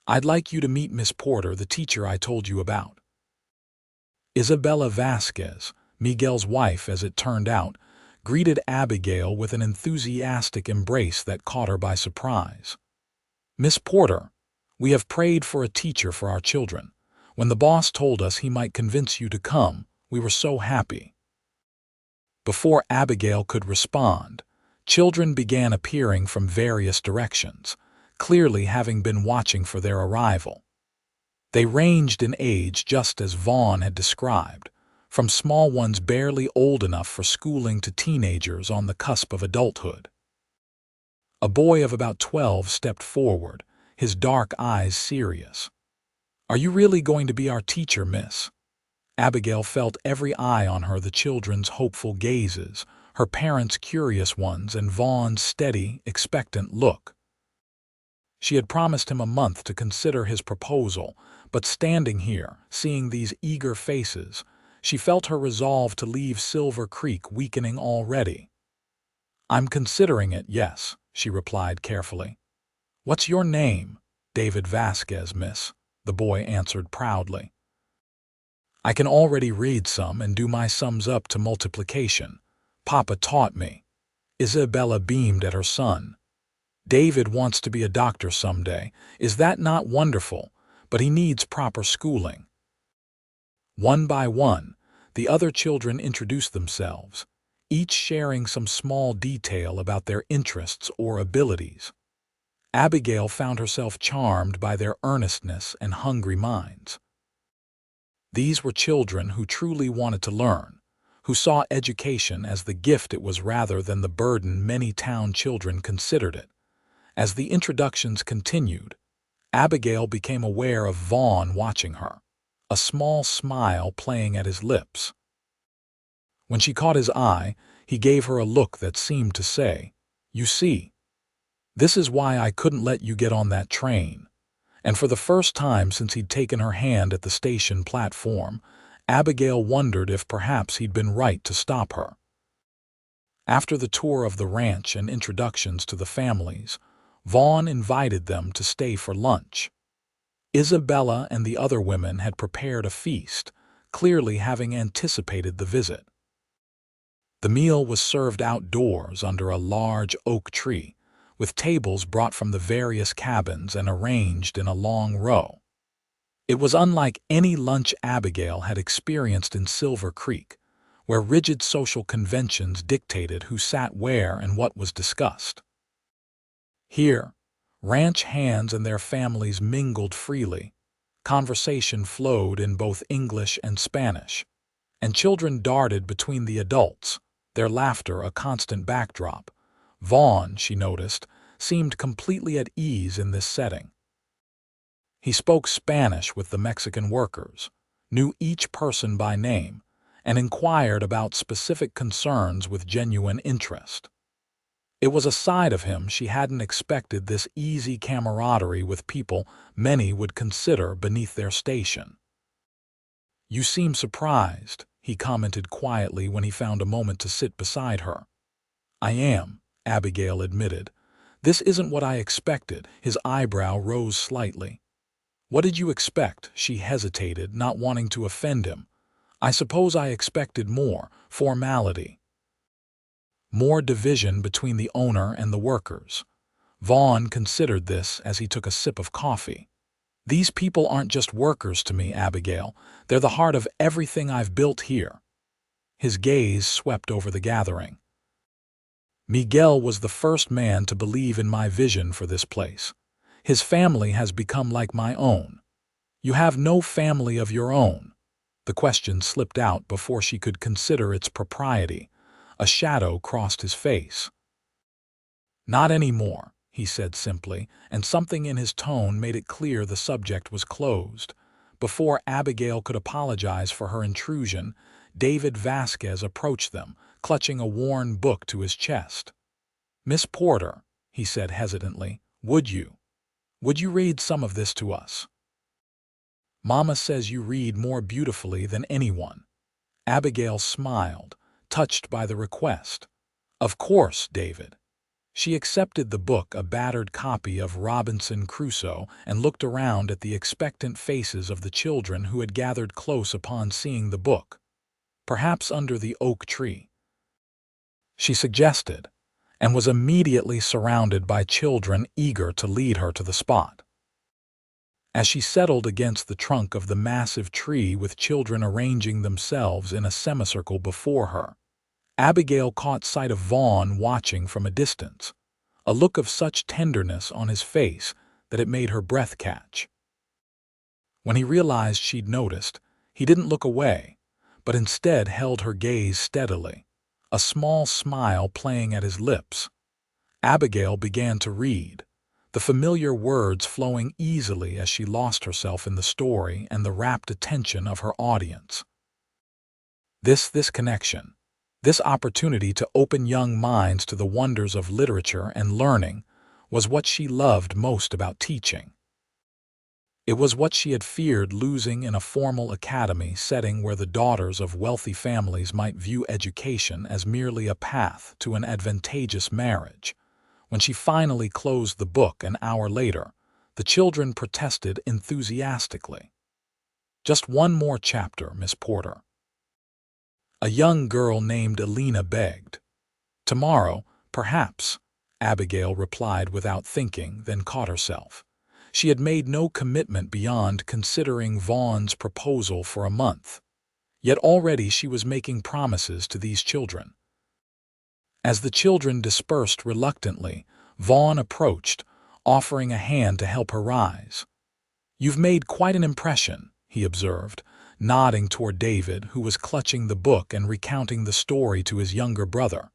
"I'd like you to meet Miss Porter, the teacher I told you about." Isabella Vasquez, Miguel's wife as it turned out, greeted Abigail with an enthusiastic embrace that caught her by surprise. "Miss Porter, we have prayed for a teacher for our children. When the boss told us he might convince you to come, we were so happy." Before Abigail could respond, children began appearing from various directions, clearly having been watching for their arrival. They ranged in age just as Vaughn had described, from small ones barely old enough for schooling to teenagers on the cusp of adulthood. A boy of about 12 stepped forward, his dark eyes serious. "Are you really going to be our teacher, miss?" Abigail felt every eye on her, the children's hopeful gazes, her parents' curious ones, and Vaughn's steady, expectant look. She had promised him a month to consider his proposal, but standing here, seeing these eager faces, she felt her resolve to leave Silver Creek weakening already. "I'm considering it, yes," she replied carefully. "What's your name?" "David Vasquez, miss," the boy answered proudly. "I can already read some and do my sums up to multiplication. Papa taught me." Isabella beamed at her son. "David wants to be a doctor someday. Is that not wonderful? But he needs proper schooling." One by one, the other children introduced themselves, each sharing some small detail about their interests or abilities. Abigail found herself charmed by their earnestness and hungry minds. These were children who truly wanted to learn, who saw education as the gift it was rather than the burden many town children considered it. As the introductions continued, Abigail became aware of Vaughn watching her, a small smile playing at his lips. When she caught his eye, he gave her a look that seemed to say, "You see, this is why I couldn't let you get on that train." And for the first time since he'd taken her hand at the station platform, Abigail wondered if perhaps he'd been right to stop her. After the tour of the ranch and introductions to the families, Vaughn invited them to stay for lunch. Isabella and the other women had prepared a feast, clearly having anticipated the visit. The meal was served outdoors under a large oak tree, with tables brought from the various cabins and arranged in a long row. It was unlike any lunch Abigail had experienced in Silver Creek, where rigid social conventions dictated who sat where and what was discussed. Here, ranch hands and their families mingled freely. Conversation flowed in both English and Spanish, and children darted between the adults, their laughter a constant backdrop. Vaughn, she noticed, seemed completely at ease in this setting. He spoke Spanish with the Mexican workers, knew each person by name, and inquired about specific concerns with genuine interest. It was a side of him she hadn't expected, this easy camaraderie with people many would consider beneath their station. "You seem surprised," he commented quietly when he found a moment to sit beside her. "I am," Abigail admitted. "This isn't what I expected." His eyebrow rose slightly. "What did you expect?" She hesitated, not wanting to offend him. "I suppose I expected more formality." more division between the owner and the workers. Vaughn considered this as he took a sip of coffee. These people aren't just workers to me, Abigail. They're the heart of everything I've built here. His gaze swept over the gathering. Miguel was the first man to believe in my vision for this place. His family has become like my own. You have no family of your own. The question slipped out before she could consider its propriety. A shadow crossed his face. Not anymore, he said simply, and something in his tone made it clear the subject was closed. Before Abigail could apologize for her intrusion, David Vasquez approached them, clutching a worn book to his chest. "Miss Porter," he said hesitantly, would you read some of this to us? Mama says you read more beautifully than anyone." Abigail smiled, touched by the request. "Of course, David." She accepted the book, a battered copy of Robinson Crusoe, and looked around at the expectant faces of the children who had gathered close upon seeing the book. "Perhaps under the oak tree," she suggested, and was immediately surrounded by children eager to lead her to the spot. As she settled against the trunk of the massive tree with children arranging themselves in a semicircle before her, Abigail caught sight of Vaughn watching from a distance, a look of such tenderness on his face that it made her breath catch. When he realized she'd noticed, he didn't look away, but instead held her gaze steadily, a small smile playing at his lips. Abigail began to read, the familiar words flowing easily as she lost herself in the story and the rapt attention of her audience. This connection, this opportunity to open young minds to the wonders of literature and learning, was what she loved most about teaching. It was what she had feared losing in a formal academy setting where the daughters of wealthy families might view education as merely a path to an advantageous marriage. When she finally closed the book an hour later, the children protested enthusiastically. "Just one more chapter, Miss Porter." A young girl named Elena begged. "Tomorrow, perhaps," Abigail replied without thinking, then caught herself. She had made no commitment beyond considering Vaughn's proposal for a month. Yet already she was making promises to these children. As the children dispersed reluctantly, Vaughn approached, offering a hand to help her rise. "You've made quite an impression," he observed, nodding toward David, who was clutching the book and recounting the story to his younger brother.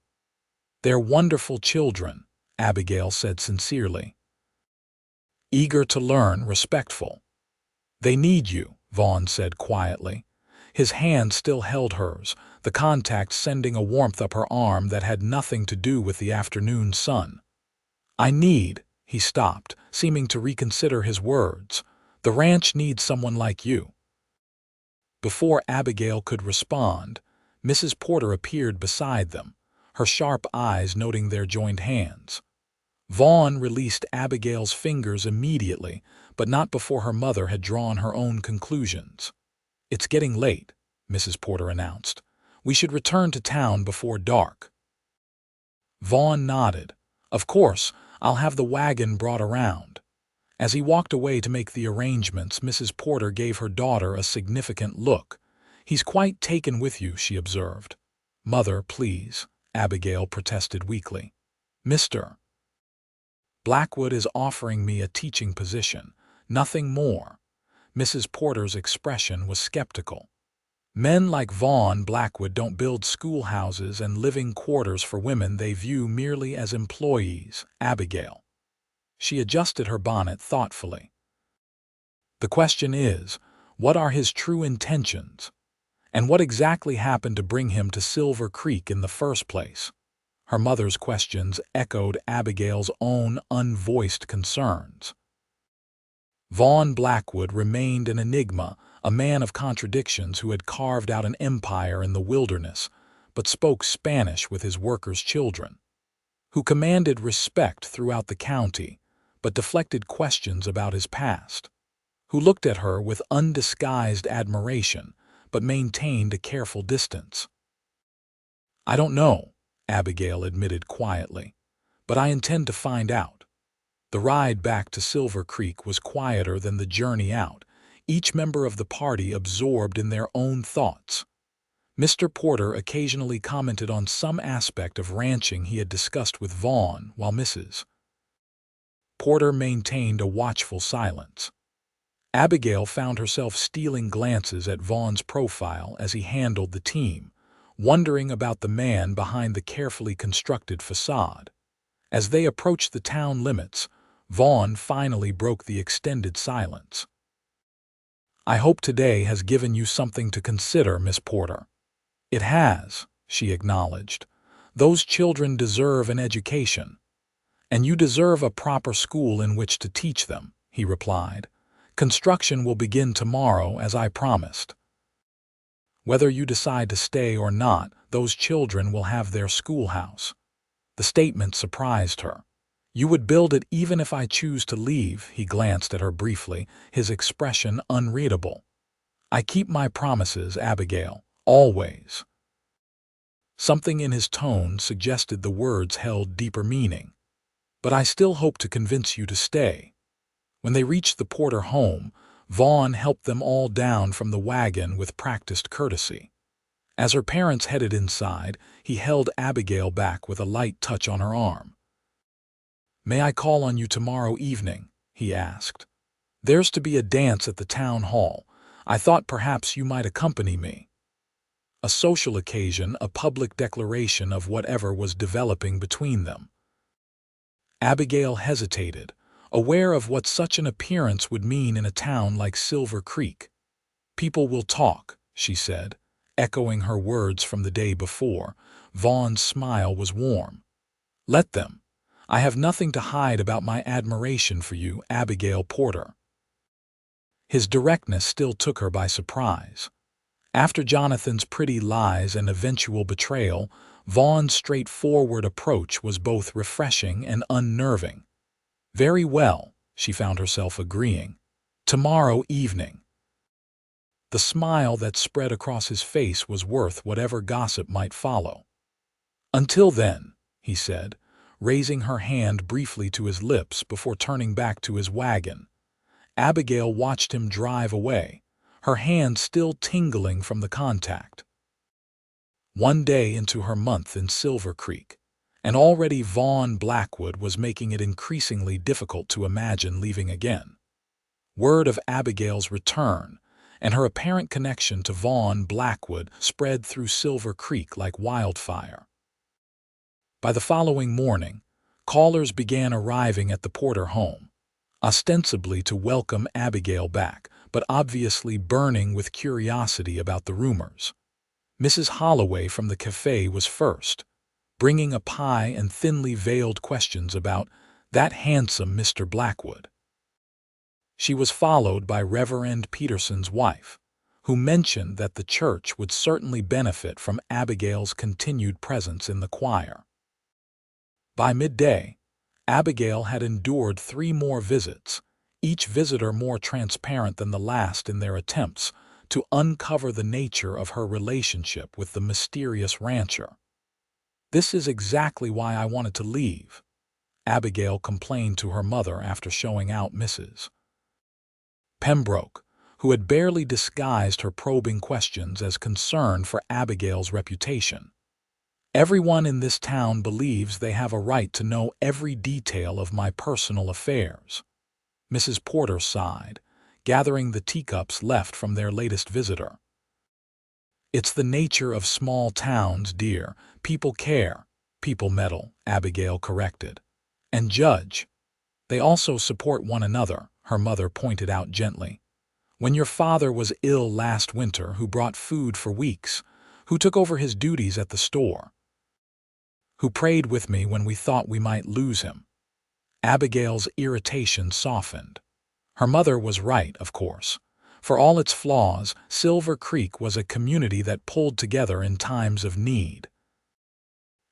"They're wonderful children," Abigail said sincerely. "Eager to learn, respectful." "They need you," Vaughn said quietly. His hand still held hers, the contact sending a warmth up her arm that had nothing to do with the afternoon sun. He stopped, seeming to reconsider his words. "The ranch needs someone like you." Before Abigail could respond, Mrs. Porter appeared beside them, her sharp eyes noting their joined hands. Vaughn released Abigail's fingers immediately, but not before her mother had drawn her own conclusions. "It's getting late," Mrs. Porter announced. "We should return to town before dark." Vaughn nodded. "Of course, I'll have the wagon brought around." As he walked away to make the arrangements, Mrs. Porter gave her daughter a significant look. "He's quite taken with you," she observed. "Mother, please," Abigail protested weakly. "Mr. Blackwood is offering me a teaching position, nothing more." Mrs. Porter's expression was skeptical. "Men like Vaughn Blackwood don't build schoolhouses and living quarters for women they view merely as employees, Abigail." She adjusted her bonnet thoughtfully. "The question is, what are his true intentions? And what exactly happened to bring him to Silver Creek in the first place?" Her mother's questions echoed Abigail's own unvoiced concerns. Vaughn Blackwood remained an enigma, a man of contradictions who had carved out an empire in the wilderness, but spoke Spanish with his workers' children, who commanded respect throughout the county, but deflected questions about his past, who looked at her with undisguised admiration, but maintained a careful distance. "I don't know," Abigail admitted quietly, "but I intend to find out." The ride back to Silver Creek was quieter than the journey out, each member of the party absorbed in their own thoughts. Mr. Porter occasionally commented on some aspect of ranching he had discussed with Vaughn, while Mrs. Porter maintained a watchful silence. Abigail found herself stealing glances at Vaughn's profile as he handled the team, wondering about the man behind the carefully constructed facade. As they approached the town limits, Vaughn finally broke the extended silence. "I hope today has given you something to consider, Miss Porter." "It has," she acknowledged. "Those children deserve an education." "And you deserve a proper school in which to teach them," he replied. "Construction will begin tomorrow, as I promised. Whether you decide to stay or not, those children will have their schoolhouse." The statement surprised her. "You would build it even if I choose to leave," he glanced at her briefly, his expression unreadable. "I keep my promises, Abigail, always." Something in his tone suggested the words held deeper meaning. "But I still hope to convince you to stay." When they reached the Porter home, Vaughn helped them all down from the wagon with practiced courtesy. As her parents headed inside, he held Abigail back with a light touch on her arm. "May I call on you tomorrow evening?" he asked. "There's to be a dance at the town hall. I thought perhaps you might accompany me." A social occasion, a public declaration of whatever was developing between them. Abigail hesitated, aware of what such an appearance would mean in a town like Silver Creek. "People will talk," she said, echoing her words from the day before. Vaughn's smile was warm. "Let them. I have nothing to hide about my admiration for you, Abigail Porter." His directness still took her by surprise. After Jonathan's pretty lies and eventual betrayal, Vaughn's straightforward approach was both refreshing and unnerving. "Very well," she found herself agreeing. "Tomorrow evening." The smile that spread across his face was worth whatever gossip might follow. "Until then," he said, raising her hand briefly to his lips before turning back to his wagon. Abigail watched him drive away, her hand still tingling from the contact. One day into her month in Silver Creek, and already Vaughn Blackwood was making it increasingly difficult to imagine leaving again. Word of Abigail's return and her apparent connection to Vaughn Blackwood spread through Silver Creek like wildfire. By the following morning, callers began arriving at the Porter home, ostensibly to welcome Abigail back, but obviously burning with curiosity about the rumors. Mrs. Holloway from the cafe was first, bringing a pie and thinly veiled questions about that handsome Mr. Blackwood. She was followed by Reverend Peterson's wife, who mentioned that the church would certainly benefit from Abigail's continued presence in the choir. By midday, Abigail had endured 3 more visits, each visitor more transparent than the last in their attempts to uncover the nature of her relationship with the mysterious rancher. "This is exactly why I wanted to leave," Abigail complained to her mother after showing out Mrs. Pembroke, who had barely disguised her probing questions as concern for Abigail's reputation. "Everyone in this town believes they have a right to know every detail of my personal affairs." Mrs. Porter sighed, gathering the teacups left from their latest visitor. "It's the nature of small towns, dear. People care, people meddle," Abigail corrected. "And judge. They also support one another," her mother pointed out gently. "When your father was ill last winter, who brought food for weeks? Who took over his duties at the store? Who prayed with me when we thought we might lose him?" Abigail's irritation softened. Her mother was right, of course. For all its flaws, Silver Creek was a community that pulled together in times of need.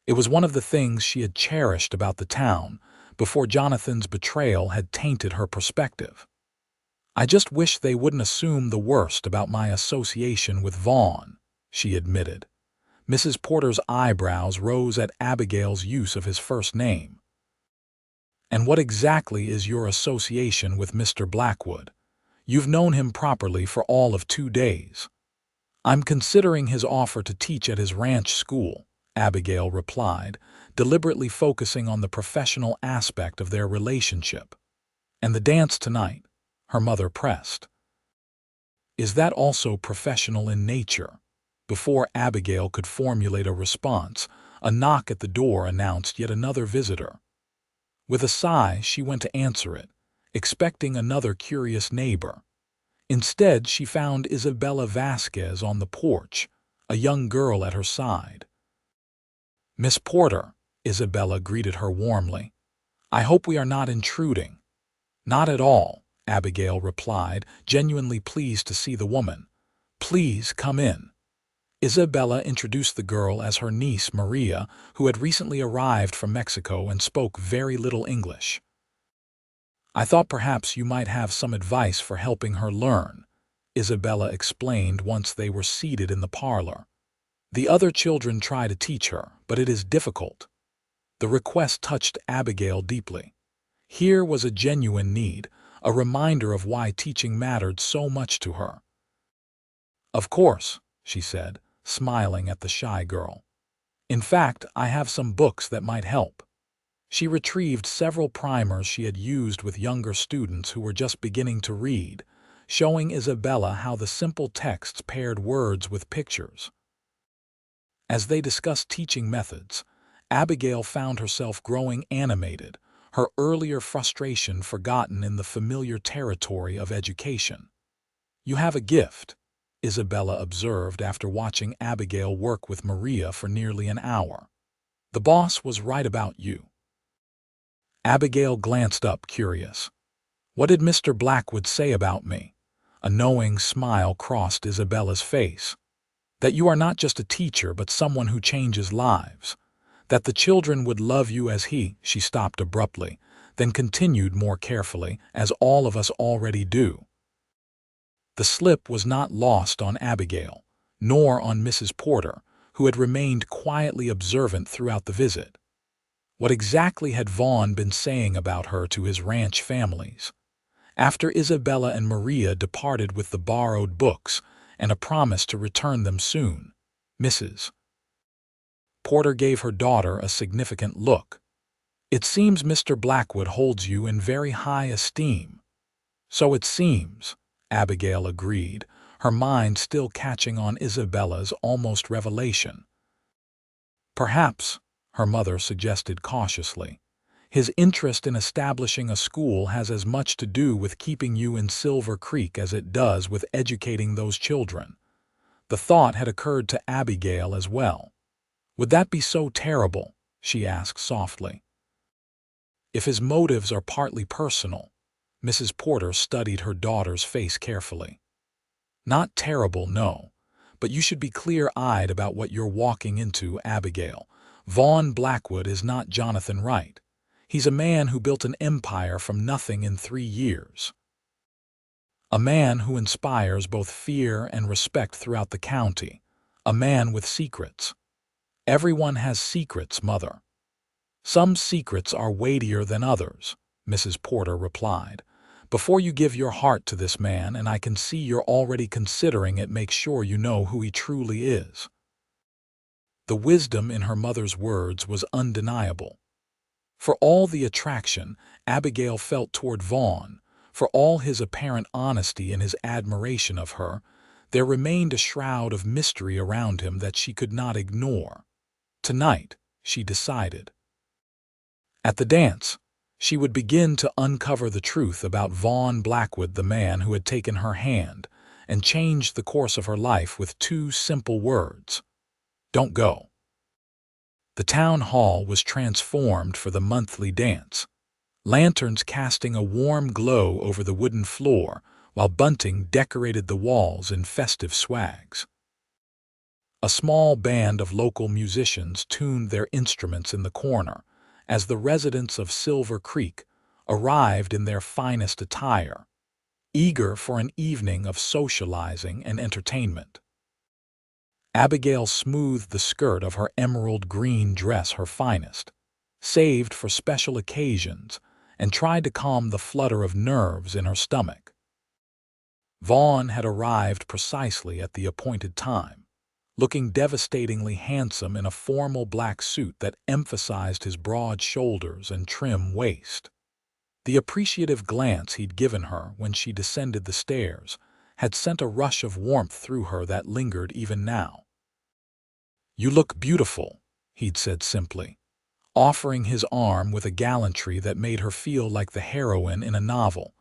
It was one of the things she had cherished about the town before Jonathan's betrayal had tainted her perspective. "I just wish they wouldn't assume the worst about my association with Vaughn," she admitted. Mrs. Porter's eyebrows rose at Abigail's use of his first name. "And what exactly is your association with Mr. Blackwood? You've known him properly for all of 2 days." "I'm considering his offer to teach at his ranch school," Abigail replied, deliberately focusing on the professional aspect of their relationship. "And the dance tonight," her mother pressed. "Is that also professional in nature?" Before Abigail could formulate a response, a knock at the door announced yet another visitor. With a sigh, she went to answer it, expecting another curious neighbor. Instead, she found Isabella Vasquez on the porch, a young girl at her side. "Miss Porter," Isabella greeted her warmly. "I hope we are not intruding." "Not at all," Abigail replied, genuinely pleased to see the woman. "Please come in." Isabella introduced the girl as her niece Maria, who had recently arrived from Mexico and spoke very little English. "I thought perhaps you might have some advice for helping her learn," Isabella explained once they were seated in the parlor. "The other children try to teach her, but it is difficult." The request touched Abigail deeply. Here was a genuine need, a reminder of why teaching mattered so much to her. "Of course," she said, smiling at the shy girl. "In fact, I have some books that might help." She retrieved several primers she had used with younger students who were just beginning to read, showing Isabella how the simple texts paired words with pictures. As they discussed teaching methods, Abigail found herself growing animated, her earlier frustration forgotten in the familiar territory of education. "You have a gift," Isabella observed after watching Abigail work with Maria for nearly an hour. "The boss was right about you." Abigail glanced up, curious. "What did Mr. Blackwood say about me?" A knowing smile crossed Isabella's face. "That you are not just a teacher but someone who changes lives. That the children would love you as she stopped abruptly, then continued more carefully, "as all of us already do." The slip was not lost on Abigail, nor on Mrs. Porter, who had remained quietly observant throughout the visit. What exactly had Vaughn been saying about her to his ranch families? After Isabella and Maria departed with the borrowed books and a promise to return them soon, Mrs. Porter gave her daughter a significant look. "It seems Mr. Blackwood holds you in very high esteem." "So it seems," Abigail agreed, her mind still catching on Isabella's almost revelation. "Perhaps," her mother suggested cautiously, "his interest in establishing a school has as much to do with keeping you in Silver Creek as it does with educating those children." The thought had occurred to Abigail as well. "Would that be so terrible?" she asked softly. "If his motives are partly personal," Mrs. Porter studied her daughter's face carefully. "Not terrible, no. But you should be clear-eyed about what you're walking into, Abigail. Vaughn Blackwood is not Jonathan Wright. He's a man who built an empire from nothing in 3 years. A man who inspires both fear and respect throughout the county. A man with secrets. Everyone has secrets, Mother." "Some secrets are weightier than others," Mrs. Porter replied. "Before you give your heart to this man, and I can see you're already considering it, make sure you know who he truly is." The wisdom in her mother's words was undeniable. For all the attraction Abigail felt toward Vaughn, for all his apparent honesty and his admiration of her, there remained a shroud of mystery around him that she could not ignore. Tonight, she decided. At the dance, she would begin to uncover the truth about Vaughn Blackwood, the man who had taken her hand and changed the course of her life with 2 simple words: "Don't go." The town hall was transformed for the monthly dance, lanterns casting a warm glow over the wooden floor, while bunting decorated the walls in festive swags. A small band of local musicians tuned their instruments in the corner, as the residents of Silver Creek arrived in their finest attire, eager for an evening of socializing and entertainment. Abigail smoothed the skirt of her emerald green dress, her finest, saved for special occasions, and tried to calm the flutter of nerves in her stomach. Vaughn had arrived precisely at the appointed time, looking devastatingly handsome in a formal black suit that emphasized his broad shoulders and trim waist. The appreciative glance he'd given her when she descended the stairs had sent a rush of warmth through her that lingered even now. "You look beautiful," he'd said simply, offering his arm with a gallantry that made her feel like the heroine in a novel.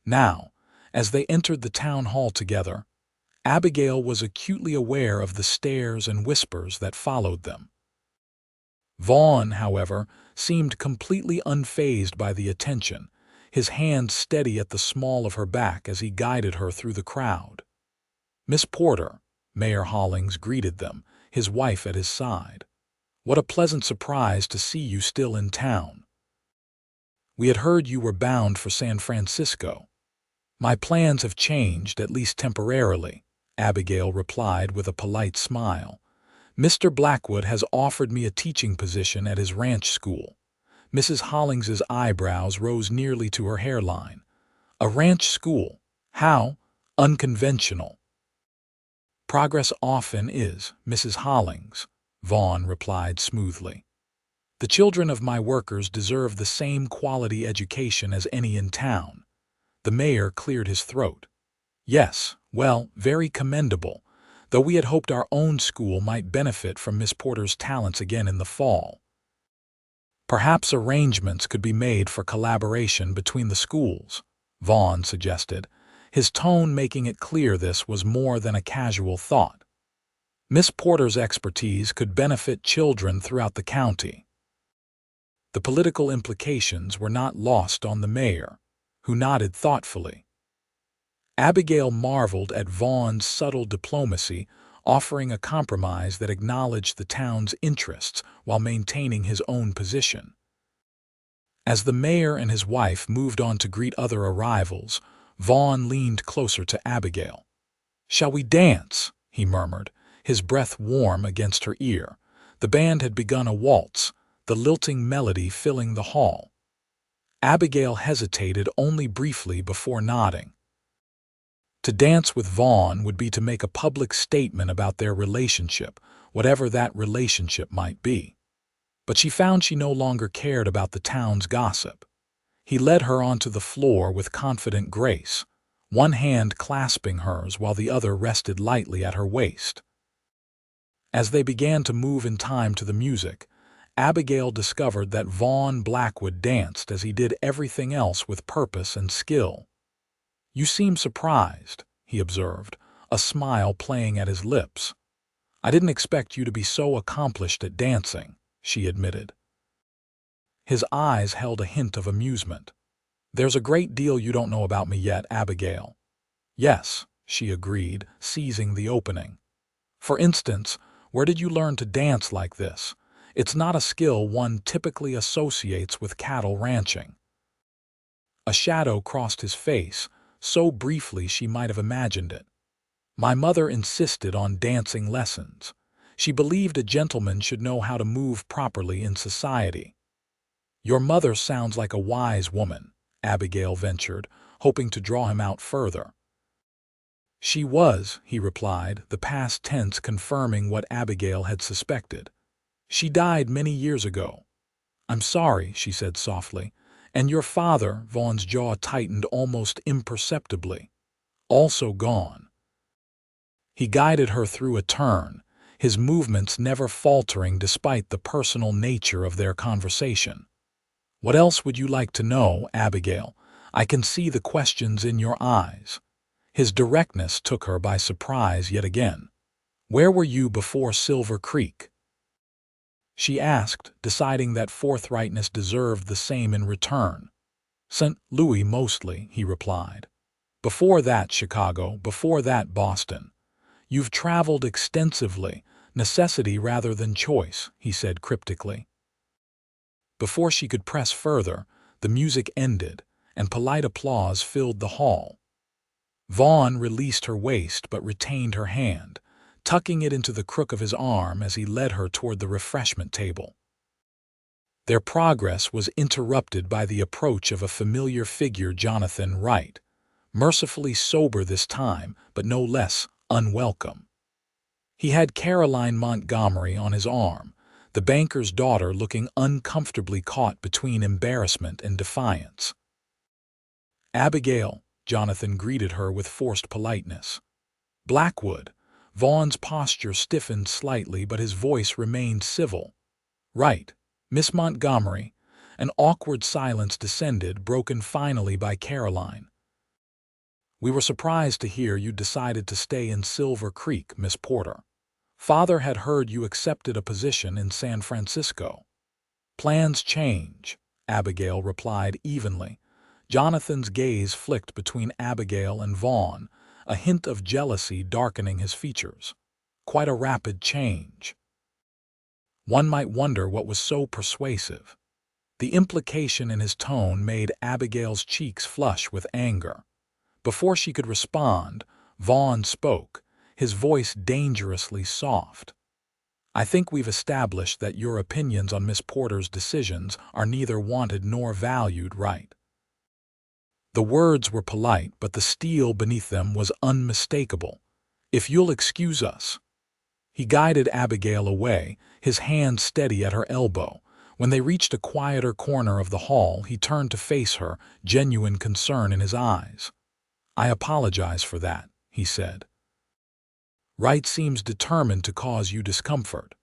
Now, as they entered the town hall together, Abigail was acutely aware of the stares and whispers that followed them. Vaughn, however, seemed completely unfazed by the attention, his hand steady at the small of her back as he guided her through the crowd. "Miss Porter," Mayor Hollings greeted them, his wife at his side. "What a pleasant surprise to see you still in town. We had heard you were bound for San Francisco." "My plans have changed, at least temporarily," Abigail replied with a polite smile. "Mr. Blackwood has offered me a teaching position at his ranch school." Mrs. Hollings's eyebrows rose nearly to her hairline. "A ranch school? How unconventional." "Progress often is, Mrs. Hollings," Vaughn replied smoothly. "The children of my workers deserve the same quality education as any in town." The mayor cleared his throat. "Yes, well, very commendable, though we had hoped our own school might benefit from Miss Porter's talents again in the fall. Perhaps arrangements could be made for collaboration between the schools," Vaughn suggested, his tone making it clear this was more than a casual thought. Miss Porter's expertise could benefit children throughout the county. The political implications were not lost on the mayor, who nodded thoughtfully. Abigail marveled at Vaughn's subtle diplomacy, offering a compromise that acknowledged the town's interests while maintaining his own position. As the mayor and his wife moved on to greet other arrivals, Vaughn leaned closer to Abigail. "Shall we dance?" he murmured, his breath warm against her ear. The band had begun a waltz, the lilting melody filling the hall. Abigail hesitated only briefly before nodding. To dance with Vaughn would be to make a public statement about their relationship, whatever that relationship might be. But she found she no longer cared about the town's gossip. He led her onto the floor with confident grace, one hand clasping hers while the other rested lightly at her waist. As they began to move in time to the music, Abigail discovered that Vaughn Blackwood danced as he did everything else with purpose and skill. "You seem surprised," he observed, a smile playing at his lips. "I didn't expect you to be so accomplished at dancing," she admitted. His eyes held a hint of amusement. "There's a great deal you don't know about me yet, Abigail." "Yes," she agreed, seizing the opening. "For instance, where did you learn to dance like this? It's not a skill one typically associates with cattle ranching." A shadow crossed his face, so briefly she might have imagined it. "My mother insisted on dancing lessons. She believed a gentleman should know how to move properly in society." "Your mother sounds like a wise woman," Abigail ventured, hoping to draw him out further. "She was," he replied, the past tense confirming what Abigail had suspected. "She died many years ago." "I'm sorry," she said softly. "And your father," Vaughn's jaw tightened almost imperceptibly, "also gone." He guided her through a turn, his movements never faltering despite the personal nature of their conversation. "What else would you like to know, Abigail? I can see the questions in your eyes." His directness took her by surprise yet again. "Where were you before Silver Creek?" she asked, deciding that forthrightness deserved the same in return. "St. Louis mostly," he replied. "Before that Chicago, before that Boston." "You've traveled extensively, necessity rather than choice," he said cryptically. Before she could press further, the music ended, and polite applause filled the hall. Vaughn released her waist but retained her hand, tucking it into the crook of his arm as he led her toward the refreshment table. Their progress was interrupted by the approach of a familiar figure, Jonathan Wright, mercifully sober this time, but no less unwelcome. He had Caroline Montgomery on his arm, the banker's daughter, looking uncomfortably caught between embarrassment and defiance. "Abigail," Jonathan greeted her with forced politeness. "Blackwood." Vaughn's posture stiffened slightly, but his voice remained civil. "Right, Miss Montgomery." An awkward silence descended, broken finally by Caroline. "We were surprised to hear you decided to stay in Silver Creek, Miss Porter. Father had heard you accepted a position in San Francisco." "Plans change," Abigail replied evenly. Jonathan's gaze flicked between Abigail and Vaughn, a hint of jealousy darkening his features. Quite a rapid change. One might wonder what was so persuasive. The implication in his tone made Abigail's cheeks flush with anger. Before she could respond, Vaughn spoke, his voice dangerously soft. "I think we've established that your opinions on Miss Porter's decisions are neither wanted nor valued, right?" The words were polite, but the steel beneath them was unmistakable. "If you'll excuse us." He guided Abigail away, his hand steady at her elbow. When they reached a quieter corner of the hall, he turned to face her, genuine concern in his eyes. "I apologize for that," he said. "Wright seems determined to cause you discomfort."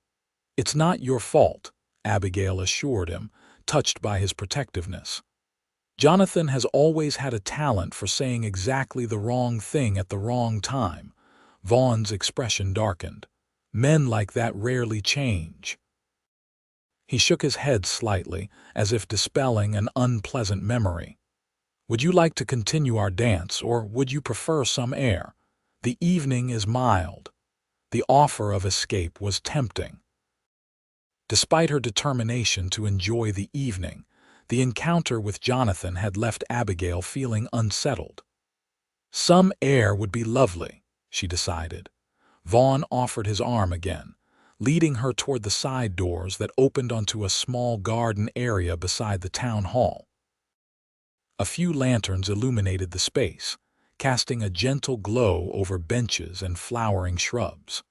"It's not your fault," Abigail assured him, touched by his protectiveness. "Jonathan has always had a talent for saying exactly the wrong thing at the wrong time." Vaughn's expression darkened. "Men like that rarely change." He shook his head slightly, as if dispelling an unpleasant memory. "Would you like to continue our dance, or would you prefer some air? The evening is mild." The offer of escape was tempting. Despite her determination to enjoy the evening, the encounter with Jonathan had left Abigail feeling unsettled. Some air would be lovely, she decided. Vaughn offered his arm again, leading her toward the side doors that opened onto a small garden area beside the town hall. A few lanterns illuminated the space, casting a gentle glow over benches and flowering shrubs.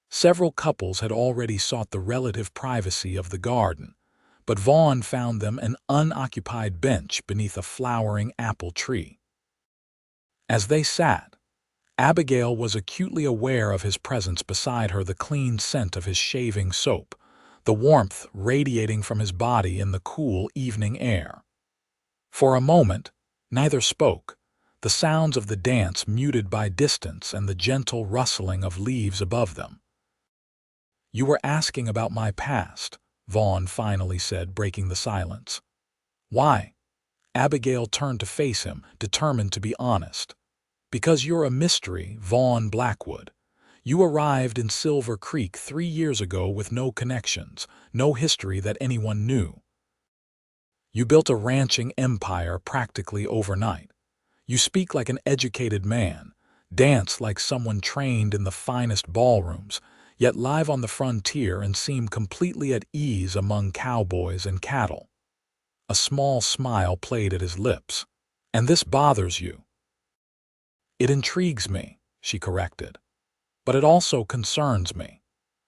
Several couples had already sought the relative privacy of the garden, but Vaughn found them an unoccupied bench beneath a flowering apple tree. As they sat, Abigail was acutely aware of his presence beside her, the clean scent of his shaving soap, the warmth radiating from his body in the cool evening air. For a moment, neither spoke, the sounds of the dance muted by distance and the gentle rustling of leaves above them. "You were asking about my past," Vaughn finally said, breaking the silence. "Why?" Abigail turned to face him, determined to be honest. "Because you're a mystery, Vaughn Blackwood. You arrived in Silver Creek 3 years ago with no connections, no history that anyone knew. You built a ranching empire practically overnight. You speak like an educated man, dance like someone trained in the finest ballrooms, yet live on the frontier and seem completely at ease among cowboys and cattle." A small smile played at his lips. "And this bothers you?" "It intrigues me," she corrected. "But it also concerns me.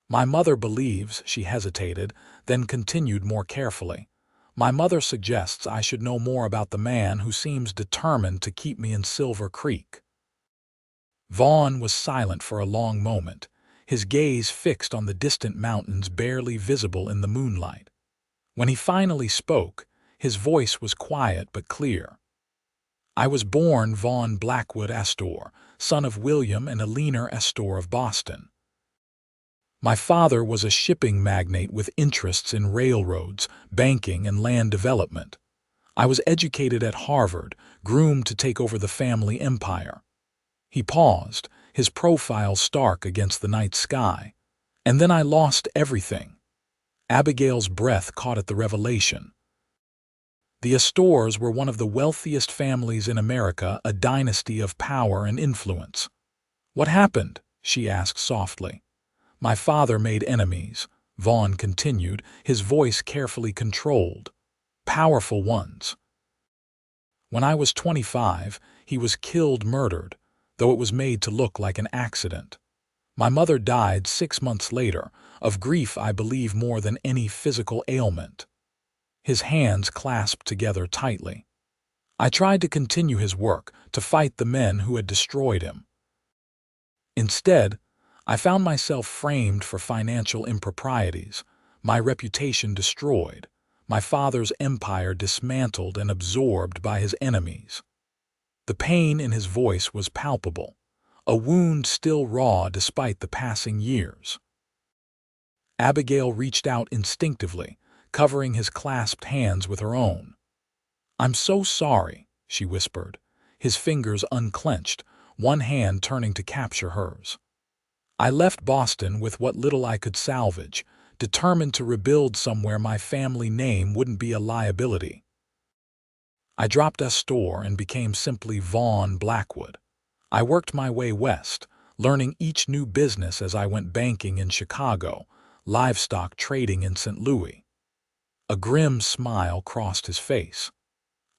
My mother believes," she hesitated, then continued more carefully. "My mother suggests I should know more about the man who seems determined to keep me in Silver Creek." Vaughn was silent for a long moment, his gaze fixed on the distant mountains barely visible in the moonlight. When he finally spoke, his voice was quiet but clear. "I was born Vaughn Blackwood Astor, son of William and Eleanor Astor of Boston. My father was a shipping magnate with interests in railroads, banking, and land development. I was educated at Harvard, groomed to take over the family empire." He paused, his profile stark against the night sky. "And then I lost everything." Abigail's breath caught at the revelation. The Astors were one of the wealthiest families in America, a dynasty of power and influence. "What happened?" she asked softly. My father made enemies, Vaughn continued, his voice carefully controlled. Powerful ones. When I was 25, he was murdered, though it was made to look like an accident. My mother died 6 months later, of grief I believe more than any physical ailment. His hands clasped together tightly. I tried to continue his work, to fight the men who had destroyed him. Instead, I found myself framed for financial improprieties, my reputation destroyed, my father's empire dismantled and absorbed by his enemies. The pain in his voice was palpable, a wound still raw despite the passing years. Abigail reached out instinctively, covering his clasped hands with her own. I'm so sorry, she whispered, his fingers unclenched, one hand turning to capture hers. I left Boston with what little I could salvage, determined to rebuild somewhere my family name wouldn't be a liability. I dropped a store and became simply Vaughn Blackwood. I worked my way west, learning each new business as I went banking in Chicago, livestock trading in St. Louis. A grim smile crossed his face.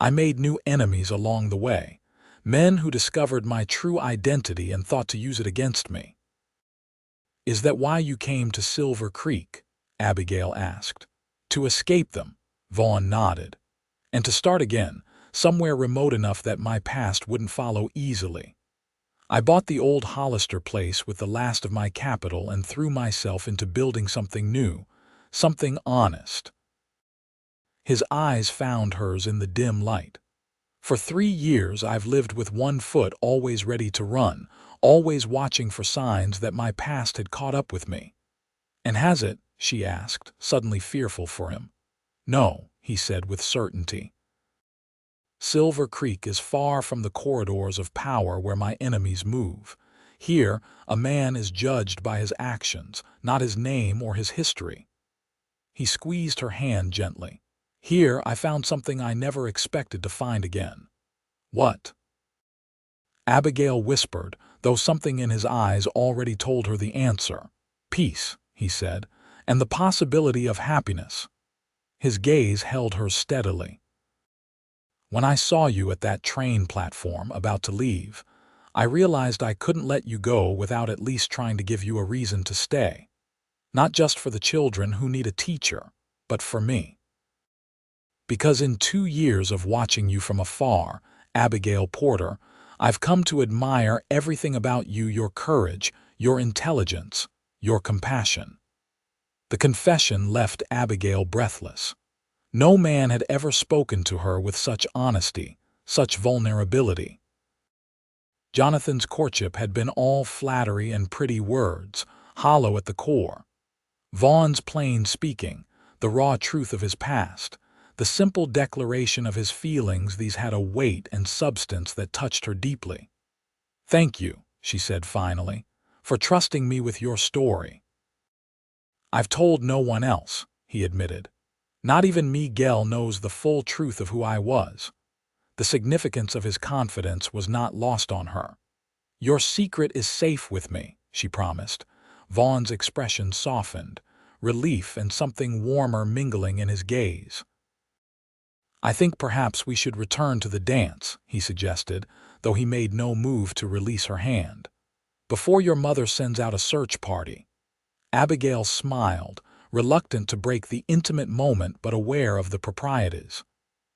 I made new enemies along the way, men who discovered my true identity and thought to use it against me. Is that why you came to Silver Creek? Abigail asked. To escape them, Vaughn nodded. And to start again, somewhere remote enough that my past wouldn't follow easily. I bought the old Hollister place with the last of my capital and threw myself into building something new, something honest. His eyes found hers in the dim light. For 3 years I've lived with one foot always ready to run, always watching for signs that my past had caught up with me. And has it? She asked, suddenly fearful for him. No, he said with certainty. Silver Creek is far from the corridors of power where my enemies move. Here, a man is judged by his actions, not his name or his history. He squeezed her hand gently. Here I found something I never expected to find again. What? Abigail whispered, though something in his eyes already told her the answer. Peace, he said, and the possibility of happiness. His gaze held her steadily. When I saw you at that train platform about to leave, I realized I couldn't let you go without at least trying to give you a reason to stay. Not just for the children who need a teacher, but for me. Because in 2 years of watching you from afar, Abigail Porter, I've come to admire everything about you, your courage, your intelligence, your compassion. The confession left Abigail breathless. No man had ever spoken to her with such honesty, such vulnerability. Jonathan's courtship had been all flattery and pretty words, hollow at the core. Vaughn's plain speaking, the raw truth of his past, the simple declaration of his feelings, these had a weight and substance that touched her deeply. Thank you, she said finally, for trusting me with your story. I've told no one else, he admitted. Not even Miguel knows the full truth of who I was. The significance of his confidence was not lost on her. Your secret is safe with me, she promised. Vaughn's expression softened, relief and something warmer mingling in his gaze. I think perhaps we should return to the dance, he suggested, though he made no move to release her hand. Before your mother sends out a search party. Abigail smiled, reluctant to break the intimate moment but aware of the proprieties.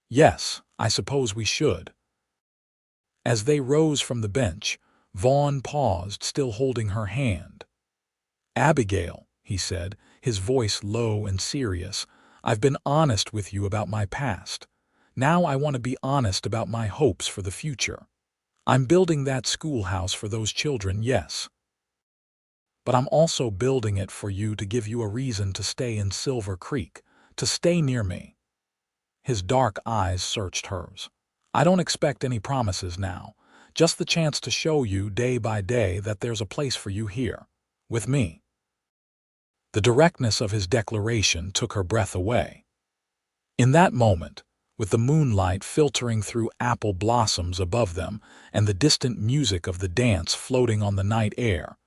Yes, I suppose we should. As they rose from the bench, Vaughn paused, still holding her hand. Abigail, he said, his voice low and serious, I've been honest with you about my past. Now I want to be honest about my hopes for the future. I'm building that schoolhouse for those children, yes. But I'm also building it for you to give you a reason to stay in Silver Creek, to stay near me. His dark eyes searched hers. I don't expect any promises now, just the chance to show you day by day that there's a place for you here, with me. The directness of his declaration took her breath away. In that moment, with the moonlight filtering through apple blossoms above them and the distant music of the dance floating on the night air,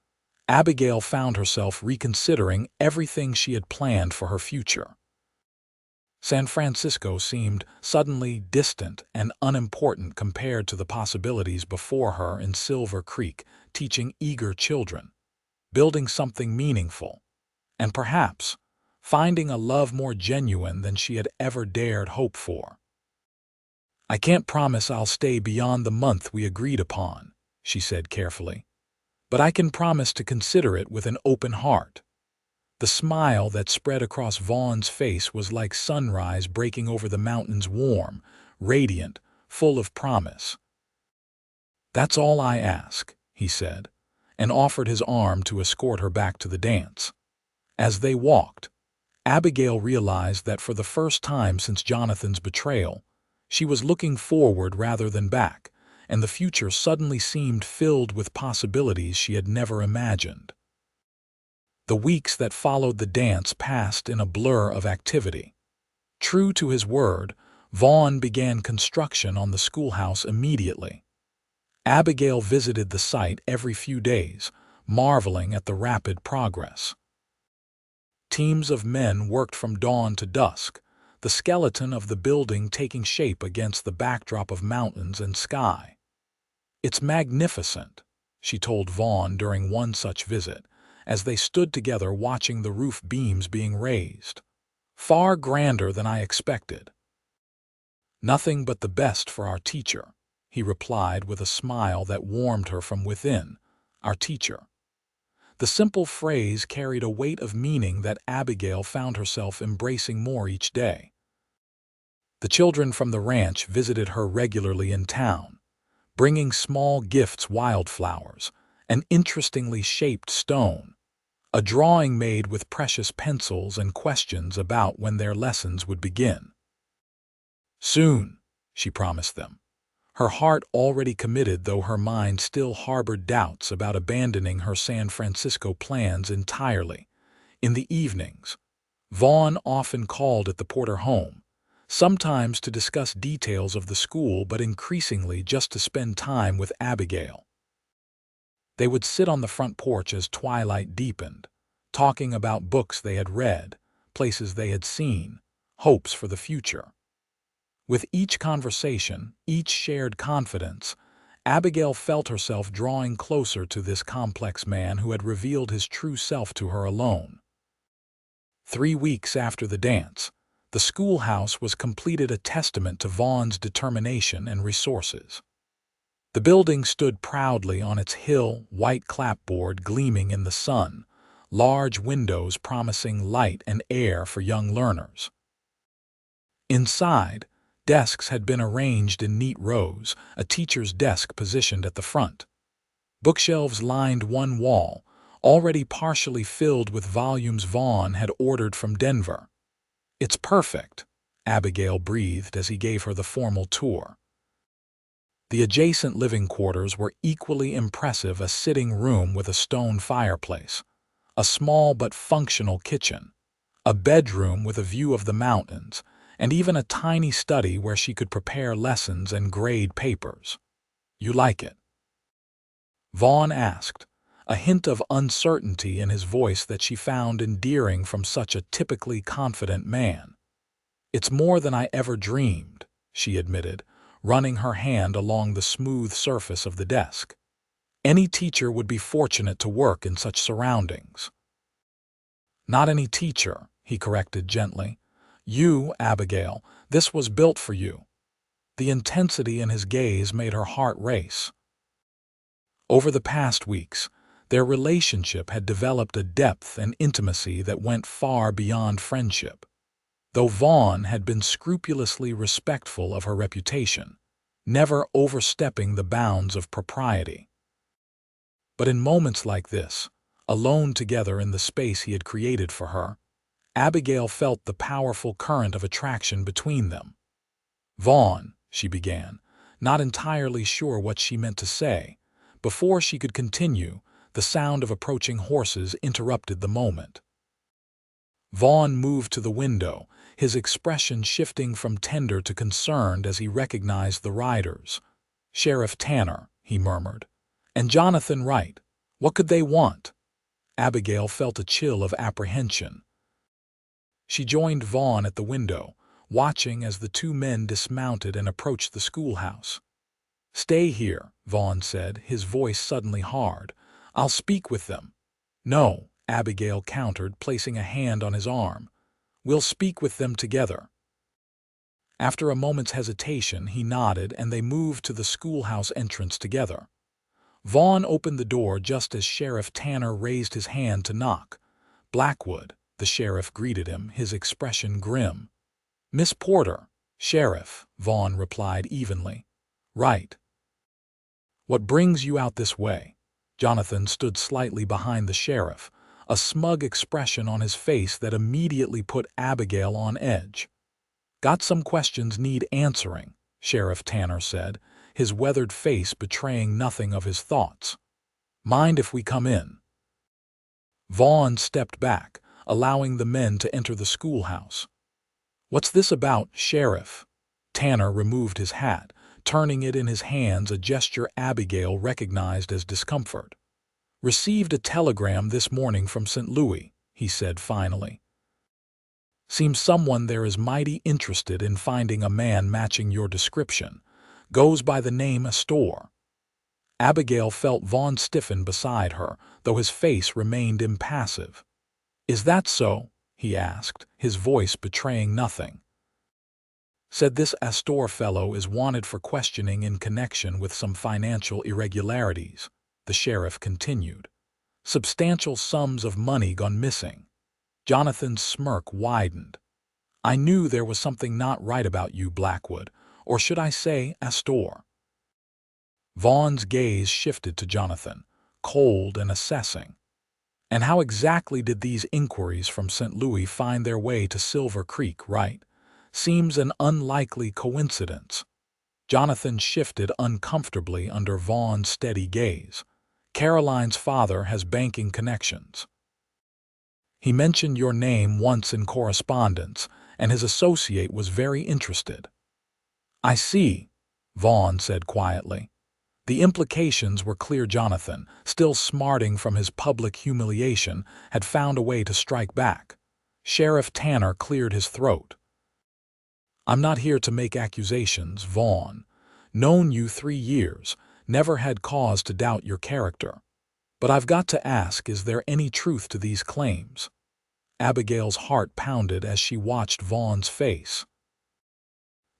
Abigail found herself reconsidering everything she had planned for her future. San Francisco seemed suddenly distant and unimportant compared to the possibilities before her in Silver Creek, teaching eager children, building something meaningful, and perhaps finding a love more genuine than she had ever dared hope for. "I can't promise I'll stay beyond the month we agreed upon," she said carefully, "but I can promise to consider it with an open heart." The smile that spread across Vaughn's face was like sunrise breaking over the mountains, warm, radiant, full of promise. "That's all I ask," he said, and offered his arm to escort her back to the dance. As they walked, Abigail realized that for the first time since Jonathan's betrayal, she was looking forward rather than back, and the future suddenly seemed filled with possibilities she had never imagined. The weeks that followed the dance passed in a blur of activity. True to his word, Vaughn began construction on the schoolhouse immediately. Abigail visited the site every few days, marveling at the rapid progress. Teams of men worked from dawn to dusk, the skeleton of the building taking shape against the backdrop of mountains and sky. "It's magnificent," she told Vaughn during one such visit, as they stood together watching the roof beams being raised. "Far grander than I expected." "Nothing but the best for our teacher," he replied with a smile that warmed her from within. "Our teacher." The simple phrase carried a weight of meaning that Abigail found herself embracing more each day. The children from the ranch visited her regularly in town, bringing small gifts, wildflowers, an interestingly shaped stone, a drawing made with precious pencils, and questions about when their lessons would begin. "Soon," she promised them, her heart already committed though her mind still harbored doubts about abandoning her San Francisco plans entirely. In the evenings, Vaughn often called at the Porter home, sometimes to discuss details of the school but increasingly just to spend time with Abigail. They would sit on the front porch as twilight deepened, talking about books they had read, places they had seen, hopes for the future. With each conversation, each shared confidence, Abigail felt herself drawing closer to this complex man who had revealed his true self to her alone. 3 weeks after the dance, the schoolhouse was completed, a testament to Vaughn's determination and resources. The building stood proudly on its hill, white clapboard gleaming in the sun, large windows promising light and air for young learners. Inside, desks had been arranged in neat rows, a teacher's desk positioned at the front. Bookshelves lined one wall, already partially filled with volumes Vaughn had ordered from Denver. "It's perfect," Abigail breathed as he gave her the formal tour. The adjacent living quarters were equally impressive, a sitting room with a stone fireplace, a small but functional kitchen, a bedroom with a view of the mountains, and even a tiny study where she could prepare lessons and grade papers. "You like it?" Vaughn asked, a hint of uncertainty in his voice that she found endearing from such a typically confident man. "It's more than I ever dreamed," she admitted, running her hand along the smooth surface of the desk. "Any teacher would be fortunate to work in such surroundings." "Not any teacher," he corrected gently. "You, Abigail, this was built for you." The intensity in his gaze made her heart race. Over the past weeks, their relationship had developed a depth and intimacy that went far beyond friendship. Though Vaughn had been scrupulously respectful of her reputation, never overstepping the bounds of propriety. But in moments like this, alone together in the space he had created for her, Abigail felt the powerful current of attraction between them. "Vaughn," she began, not entirely sure what she meant to say. Before she could continue, the sound of approaching horses interrupted the moment. Vaughn moved to the window, his expression shifting from tender to concerned as he recognized the riders. "Sheriff Tanner," he murmured. "And Jonathan Wright. What could they want?" Abigail felt a chill of apprehension. She joined Vaughn at the window, watching as the two men dismounted and approached the schoolhouse. "Stay here," Vaughn said, his voice suddenly hard. "I'll speak with them." "No," Abigail countered, placing a hand on his arm. "We'll speak with them together." After a moment's hesitation, he nodded and they moved to the schoolhouse entrance together. Vaughn opened the door just as Sheriff Tanner raised his hand to knock. "Blackwood," the sheriff greeted him, his expression grim. "Miss Porter." "Sheriff," Vaughn replied evenly. "Right. What brings you out this way?" Jonathan stood slightly behind the sheriff, a smug expression on his face that immediately put Abigail on edge. "Got some questions need answering," Sheriff Tanner said, his weathered face betraying nothing of his thoughts. "Mind if we come in?" Vaughn stepped back, allowing the men to enter the schoolhouse. "What's this about, Sheriff?" Tanner removed his hat, turning it in his hands, a gesture Abigail recognized as discomfort. "Received a telegram this morning from St. Louis," he said finally. "Seems someone there is mighty interested in finding a man matching your description. Goes by the name Astor." Abigail felt Vaughn stiffen beside her, though his face remained impassive. "Is that so?" he asked, his voice betraying nothing. "Said this Astor fellow is wanted for questioning in connection with some financial irregularities," the sheriff continued. "Substantial sums of money gone missing." Jonathan's smirk widened. "I knew there was something not right about you, Blackwood, or should I say Astor?" Vaughn's gaze shifted to Jonathan, cold and assessing. "And how exactly did these inquiries from St. Louis find their way to Silver Creek, right? Seems an unlikely coincidence." Jonathan shifted uncomfortably under Vaughn's steady gaze. "Caroline's father has banking connections. He mentioned your name once in correspondence, and his associate was very interested." "I see," Vaughn said quietly. The implications were clear. Jonathan, still smarting from his public humiliation, had found a way to strike back. Sheriff Tanner cleared his throat. "I'm not here to make accusations, Vaughn. Known you 3 years, never had cause to doubt your character. But I've got to ask, is there any truth to these claims?" Abigail's heart pounded as she watched Vaughn's face.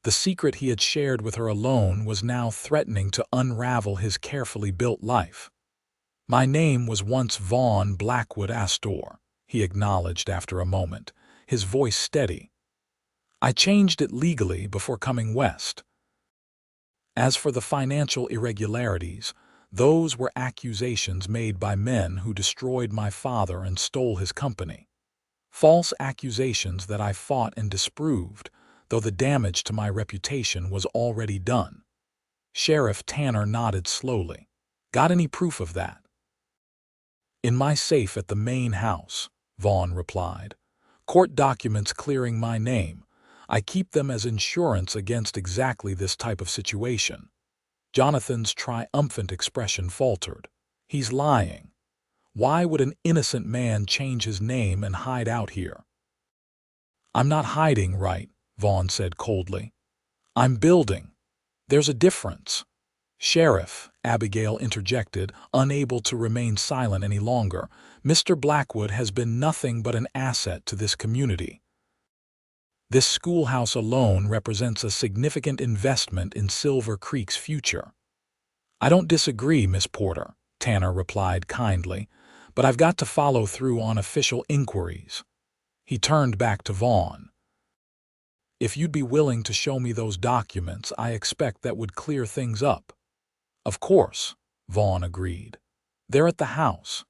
The secret he had shared with her alone was now threatening to unravel his carefully built life. "My name was once Vaughn Blackwood Astor," he acknowledged after a moment, his voice steady. "I changed it legally before coming west. As for the financial irregularities, those were accusations made by men who destroyed my father and stole his company. False accusations that I fought and disproved, though the damage to my reputation was already done." Sheriff Tanner nodded slowly. "Got any proof of that?" "In my safe at the main house," Vaughn replied. "Court documents clearing my name. I keep them as insurance against exactly this type of situation." Jonathan's triumphant expression faltered. "He's lying. Why would an innocent man change his name and hide out here?" "I'm not hiding, right?" Vaughn said coldly. "I'm building. There's a difference." "Sheriff," Abigail interjected, unable to remain silent any longer, "Mr. Blackwood has been nothing but an asset to this community. This schoolhouse alone represents a significant investment in Silver Creek's future." "I don't disagree, Miss Porter," Tanner replied kindly, "but I've got to follow through on official inquiries." He turned back to Vaughn. "If you'd be willing to show me those documents, I expect that would clear things up." "Of course," Vaughn agreed. "They're at the house."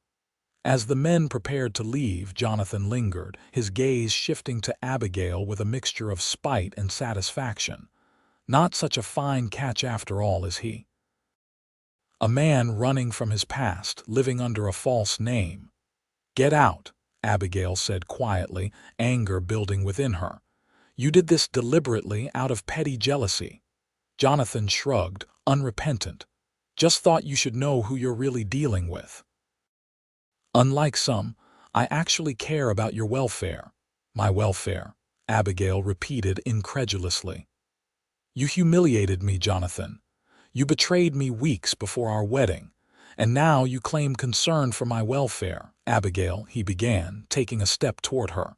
As the men prepared to leave, Jonathan lingered, his gaze shifting to Abigail with a mixture of spite and satisfaction. Not such a fine catch after all, is he? A man running from his past, living under a false name. "Get out," Abigail said quietly, anger building within her. "You did this deliberately out of petty jealousy." Jonathan shrugged, unrepentant. "Just thought you should know who you're really dealing with." Unlike some, I actually care about your welfare. My welfare, Abigail repeated incredulously. You humiliated me, Jonathan. You betrayed me weeks before our wedding, and now you claim concern for my welfare. Abigail, he began, taking a step toward her.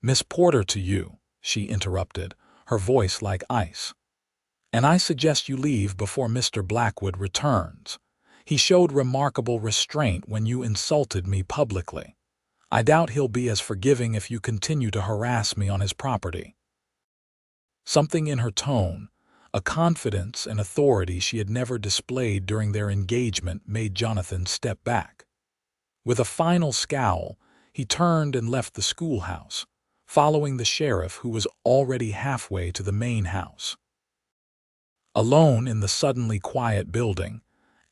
Miss Porter to you, she interrupted, her voice like ice. And I suggest you leave before Mr. Blackwood returns. He showed remarkable restraint when you insulted me publicly. I doubt he'll be as forgiving if you continue to harass me on his property. Something in her tone, a confidence and authority she had never displayed during their engagement, made Jonathan step back. With a final scowl, he turned and left the schoolhouse, following the sheriff who was already halfway to the main house. Alone in the suddenly quiet building,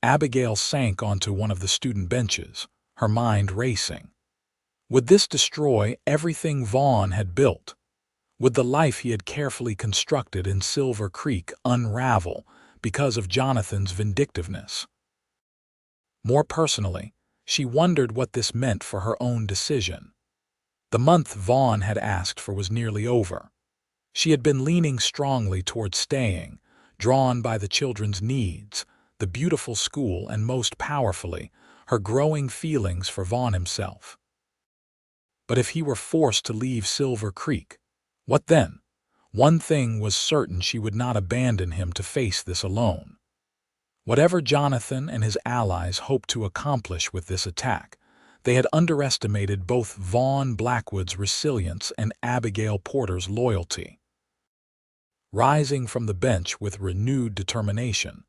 Abigail sank onto one of the student benches, her mind racing. Would this destroy everything Vaughn had built? Would the life he had carefully constructed in Silver Creek unravel because of Jonathan's vindictiveness? More personally, she wondered what this meant for her own decision. The month Vaughn had asked for was nearly over. She had been leaning strongly toward staying, drawn by the children's needs, the beautiful school, and most powerfully, her growing feelings for Vaughn himself. But if he were forced to leave Silver Creek, what then? One thing was certain: she would not abandon him to face this alone. Whatever Jonathan and his allies hoped to accomplish with this attack, they had underestimated both Vaughn Blackwood's resilience and Abigail Porter's loyalty. Rising from the bench with renewed determination,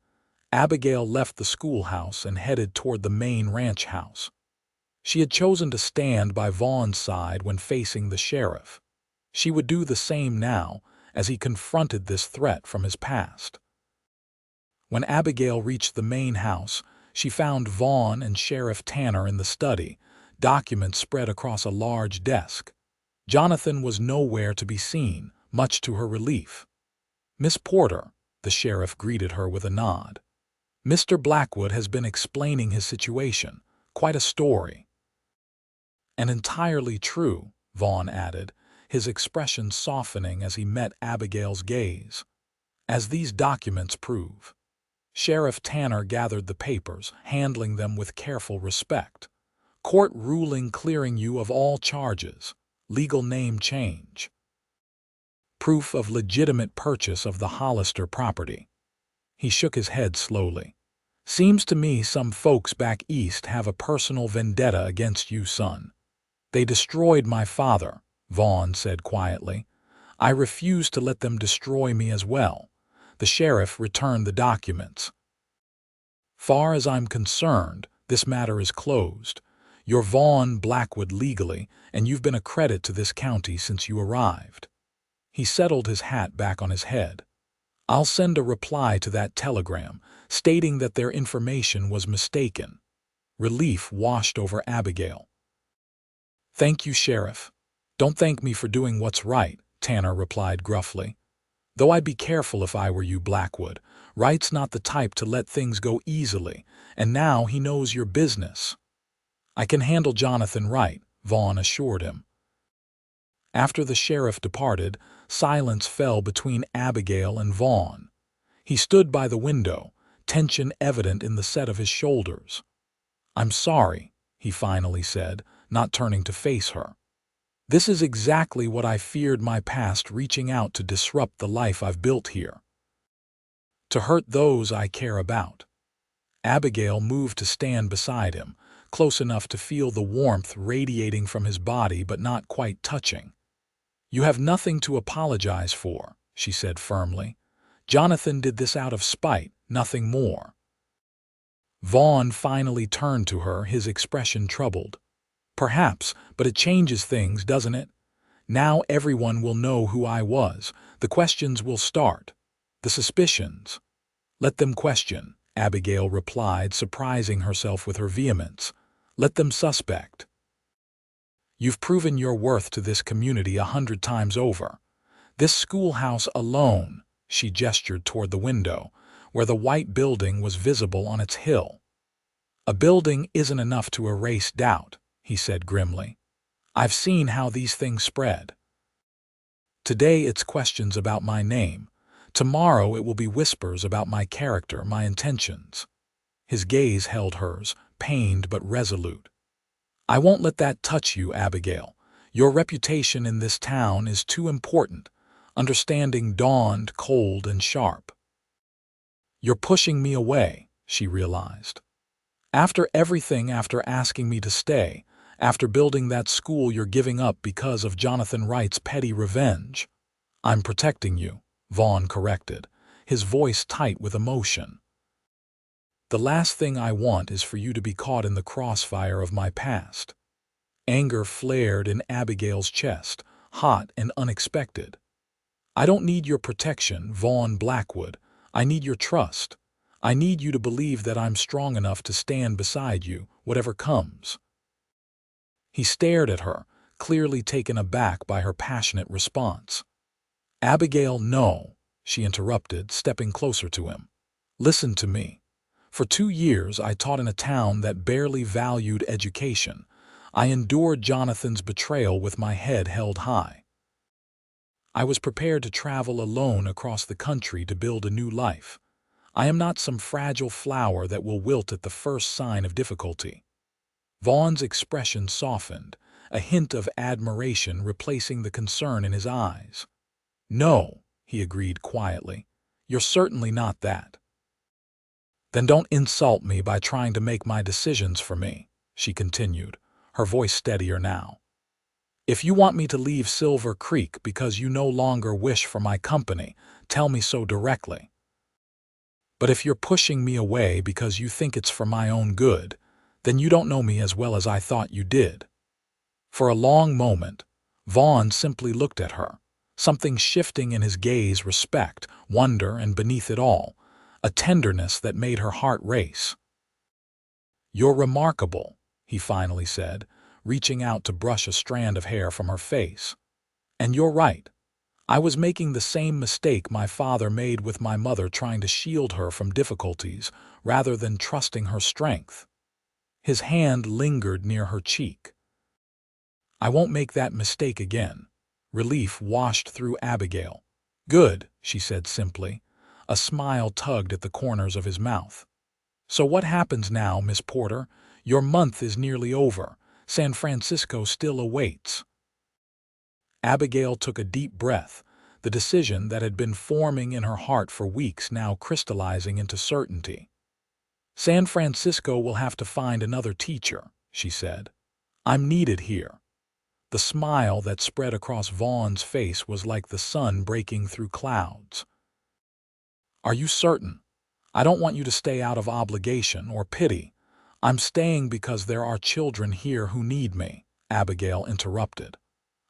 Abigail left the schoolhouse and headed toward the main ranch house. She had chosen to stand by Vaughn's side when facing the sheriff. She would do the same now as he confronted this threat from his past. When Abigail reached the main house, she found Vaughn and Sheriff Tanner in the study, documents spread across a large desk. Jonathan was nowhere to be seen, much to her relief. Miss Porter, the sheriff greeted her with a nod. Mr. Blackwood has been explaining his situation. Quite a story. And entirely true, Vaughn added, his expression softening as he met Abigail's gaze. As these documents prove. Sheriff Tanner gathered the papers, handling them with careful respect. Court ruling clearing you of all charges. Legal name change. Proof of legitimate purchase of the Hollister property. He shook his head slowly. Seems to me some folks back east have a personal vendetta against you, son. They destroyed my father, Vaughn said quietly. I refuse to let them destroy me as well. The sheriff returned the documents. Far as I'm concerned, this matter is closed. You're Vaughn Blackwood legally, and you've been a credit to this county since you arrived. He settled his hat back on his head. I'll send a reply to that telegram, stating that their information was mistaken. Relief washed over Abigail. Thank you, Sheriff. Don't thank me for doing what's right, Tanner replied gruffly. Though I'd be careful if I were you, Blackwood. Right's not the type to let things go easily, and now he knows your business. I can handle Jonathan right, Vaughn assured him. After the sheriff departed, silence fell between Abigail and Vaughn. He stood by the window, tension evident in the set of his shoulders. I'm sorry, he finally said, not turning to face her. This is exactly what I feared, my past reaching out to disrupt the life I've built here. To hurt those I care about. Abigail moved to stand beside him, close enough to feel the warmth radiating from his body but not quite touching. You have nothing to apologize for, she said firmly. Jonathan did this out of spite, nothing more. Vaughn finally turned to her, his expression troubled. Perhaps, but it changes things, doesn't it? Now everyone will know who I was. The questions will start. The suspicions. Let them question, Abigail replied, surprising herself with her vehemence. Let them suspect. You've proven your worth to this community 100 times over. This schoolhouse alone, she gestured toward the window, where the white building was visible on its hill. A building isn't enough to erase doubt, he said grimly. I've seen how these things spread. Today it's questions about my name. Tomorrow it will be whispers about my character, my intentions. His gaze held hers, pained but resolute. I won't let that touch you, Abigail. Your reputation in this town is too important. Understanding dawned cold and sharp. You're pushing me away, she realized. After everything, after asking me to stay, after building that school you're giving up because of Jonathan Wright's petty revenge. I'm protecting you, Vaughn corrected, his voice tight with emotion. The last thing I want is for you to be caught in the crossfire of my past. Anger flared in Abigail's chest, hot and unexpected. I don't need your protection, Vaughn Blackwood. I need your trust. I need you to believe that I'm strong enough to stand beside you, whatever comes. He stared at her, clearly taken aback by her passionate response. Abigail, no, she interrupted, stepping closer to him. Listen to me. For 2 years I taught in a town that barely valued education. I endured Jonathan's betrayal with my head held high. I was prepared to travel alone across the country to build a new life. I am not some fragile flower that will wilt at the first sign of difficulty. Vaughn's expression softened, a hint of admiration replacing the concern in his eyes. No, he agreed quietly. You're certainly not that. Then don't insult me by trying to make my decisions for me, she continued, her voice steadier now. If you want me to leave Silver Creek because you no longer wish for my company, tell me so directly. But if you're pushing me away because you think it's for my own good, then you don't know me as well as I thought you did. For a long moment, Vaughn simply looked at her, something shifting in his gaze, respect, wonder, and beneath it all, a tenderness that made her heart race. You're remarkable, he finally said, reaching out to brush a strand of hair from her face. And you're right. I was making the same mistake my father made with my mother, trying to shield her from difficulties rather than trusting her strength. His hand lingered near her cheek. I won't make that mistake again. Relief washed through Abigail. Good, she said simply. A smile tugged at the corners of his mouth. So what happens now, Miss Porter? Your month is nearly over. San Francisco still awaits. Abigail took a deep breath, the decision that had been forming in her heart for weeks now crystallizing into certainty. San Francisco will have to find another teacher, she said. I'm needed here. The smile that spread across Vaughn's face was like the sun breaking through clouds. Are you certain? I don't want you to stay out of obligation or pity. I'm staying because there are children here who need me, Abigail interrupted.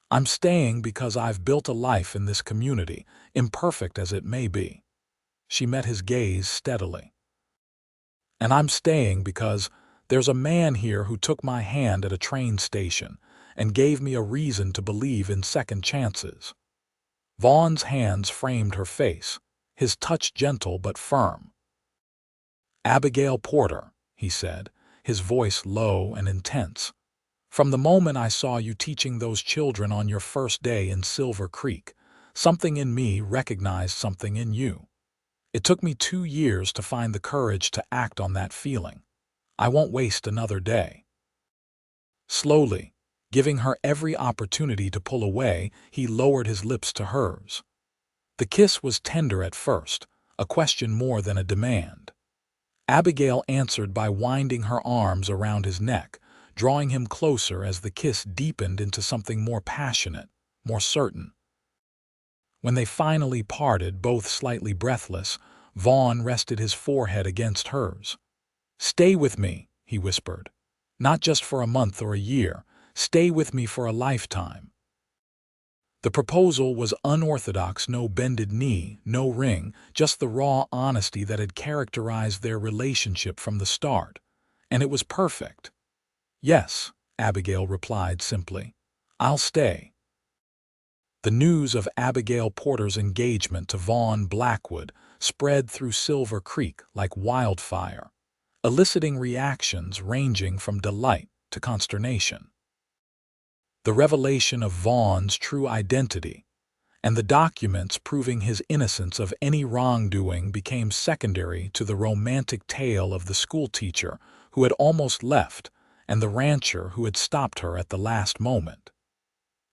I'm staying because I've built a life in this community, imperfect as it may be. She met his gaze steadily. And I'm staying because there's a man here who took my hand at a train station and gave me a reason to believe in second chances. Vaughn's hands framed her face, his touch gentle but firm. Abigail Porter, he said, his voice low and intense. From the moment I saw you teaching those children on your first day in Silver Creek, something in me recognized something in you. It took me 2 years to find the courage to act on that feeling. I won't waste another day. Slowly, giving her every opportunity to pull away, he lowered his lips to hers. The kiss was tender at first, a question more than a demand. Abigail answered by winding her arms around his neck, drawing him closer as the kiss deepened into something more passionate, more certain. When they finally parted, both slightly breathless, Vaughn rested his forehead against hers. Stay with me, he whispered. Not just for a month or a year. Stay with me for a lifetime. The proposal was unorthodox, no bended knee, no ring, just the raw honesty that had characterized their relationship from the start. And it was perfect. Yes, Abigail replied simply. I'll stay. The news of Abigail Porter's engagement to Vaughn Blackwood spread through Silver Creek like wildfire. eliciting reactions ranging from delight to consternation. The revelation of Vaughn's true identity and the documents proving his innocence of any wrongdoing became secondary to the romantic tale of the schoolteacher who had almost left and the rancher who had stopped her at the last moment.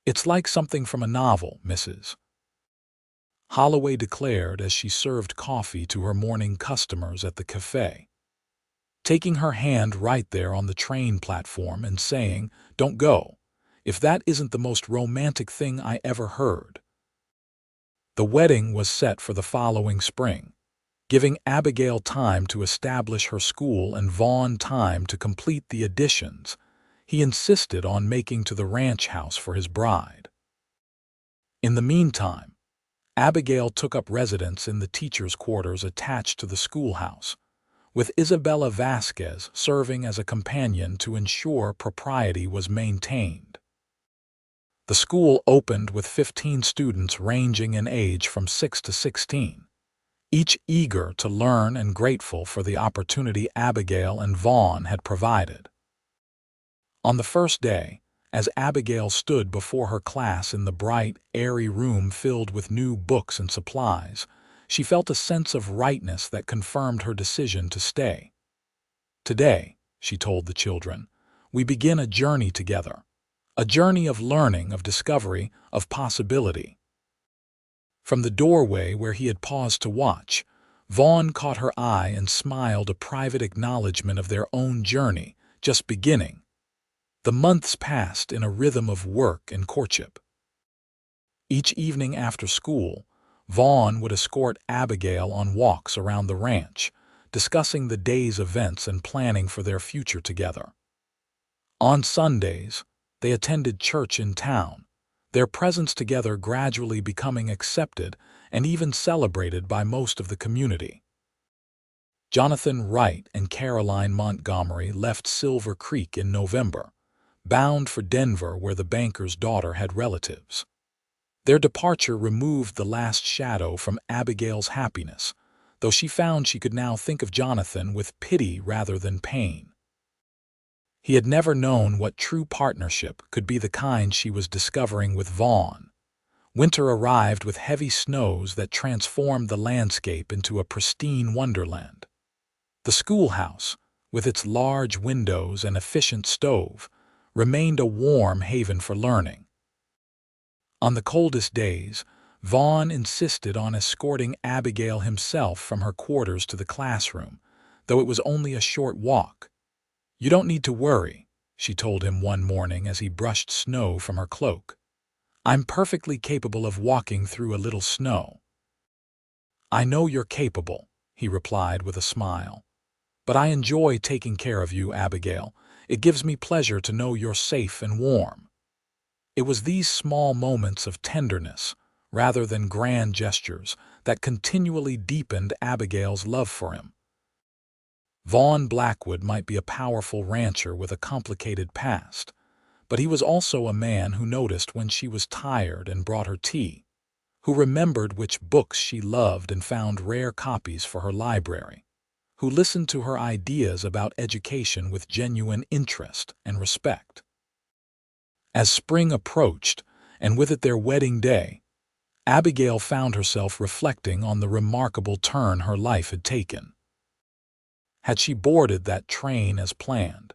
"It's like something from a novel, Mrs. Holloway declared as she served coffee to her morning customers at the cafe, taking her hand right there on the train platform and saying, "Don't go, if that isn't the most romantic thing I ever heard." The wedding was set for the following spring, giving Abigail time to establish her school and Vaughn time to complete the additions he insisted on making to the ranch house for his bride. In the meantime, Abigail took up residence in the teachers' quarters attached to the schoolhouse, with Isabella Vasquez serving as a companion to ensure propriety was maintained. The school opened with 15 students ranging in age from 6 to 16, each eager to learn and grateful for the opportunity Abigail and Vaughn had provided. On the first day, as Abigail stood before her class in the bright, airy room filled with new books and supplies, she felt a sense of rightness that confirmed her decision to stay. "Today," she told the children, "we begin a journey together. A journey of learning, of discovery, of possibility." From the doorway where he had paused to watch, Vaughn caught her eye and smiled a private acknowledgement of their own journey, just beginning. The months passed in a rhythm of work and courtship. Each evening after school, Vaughn would escort Abigail on walks around the ranch, discussing the day's events and planning for their future together. On Sundays, they attended church in town, their presence together gradually becoming accepted and even celebrated by most of the community. Jonathan Wright and Caroline Montgomery left Silver Creek in November, bound for Denver where the banker's daughter had relatives. Their departure removed the last shadow from Abigail's happiness, though she found she could now think of Jonathan with pity rather than pain. He had never known what true partnership could be, the kind she was discovering with Vaughn. Winter arrived with heavy snows that transformed the landscape into a pristine wonderland. The schoolhouse, with its large windows and efficient stove, remained a warm haven for learning. On the coldest days, Vaughn insisted on escorting Abigail himself from her quarters to the classroom, though it was only a short walk. "You don't need to worry," she told him one morning as he brushed snow from her cloak. "I'm perfectly capable of walking through a little snow." "I know you're capable," he replied with a smile. "But I enjoy taking care of you, Abigail. It gives me pleasure to know you're safe and warm." It was these small moments of tenderness, rather than grand gestures, that continually deepened Abigail's love for him. Vaughn Blackwood might be a powerful rancher with a complicated past, but he was also a man who noticed when she was tired and brought her tea, who remembered which books she loved and found rare copies for her library, who listened to her ideas about education with genuine interest and respect. As spring approached, and with it their wedding day, Abigail found herself reflecting on the remarkable turn her life had taken. Had she boarded that train as planned,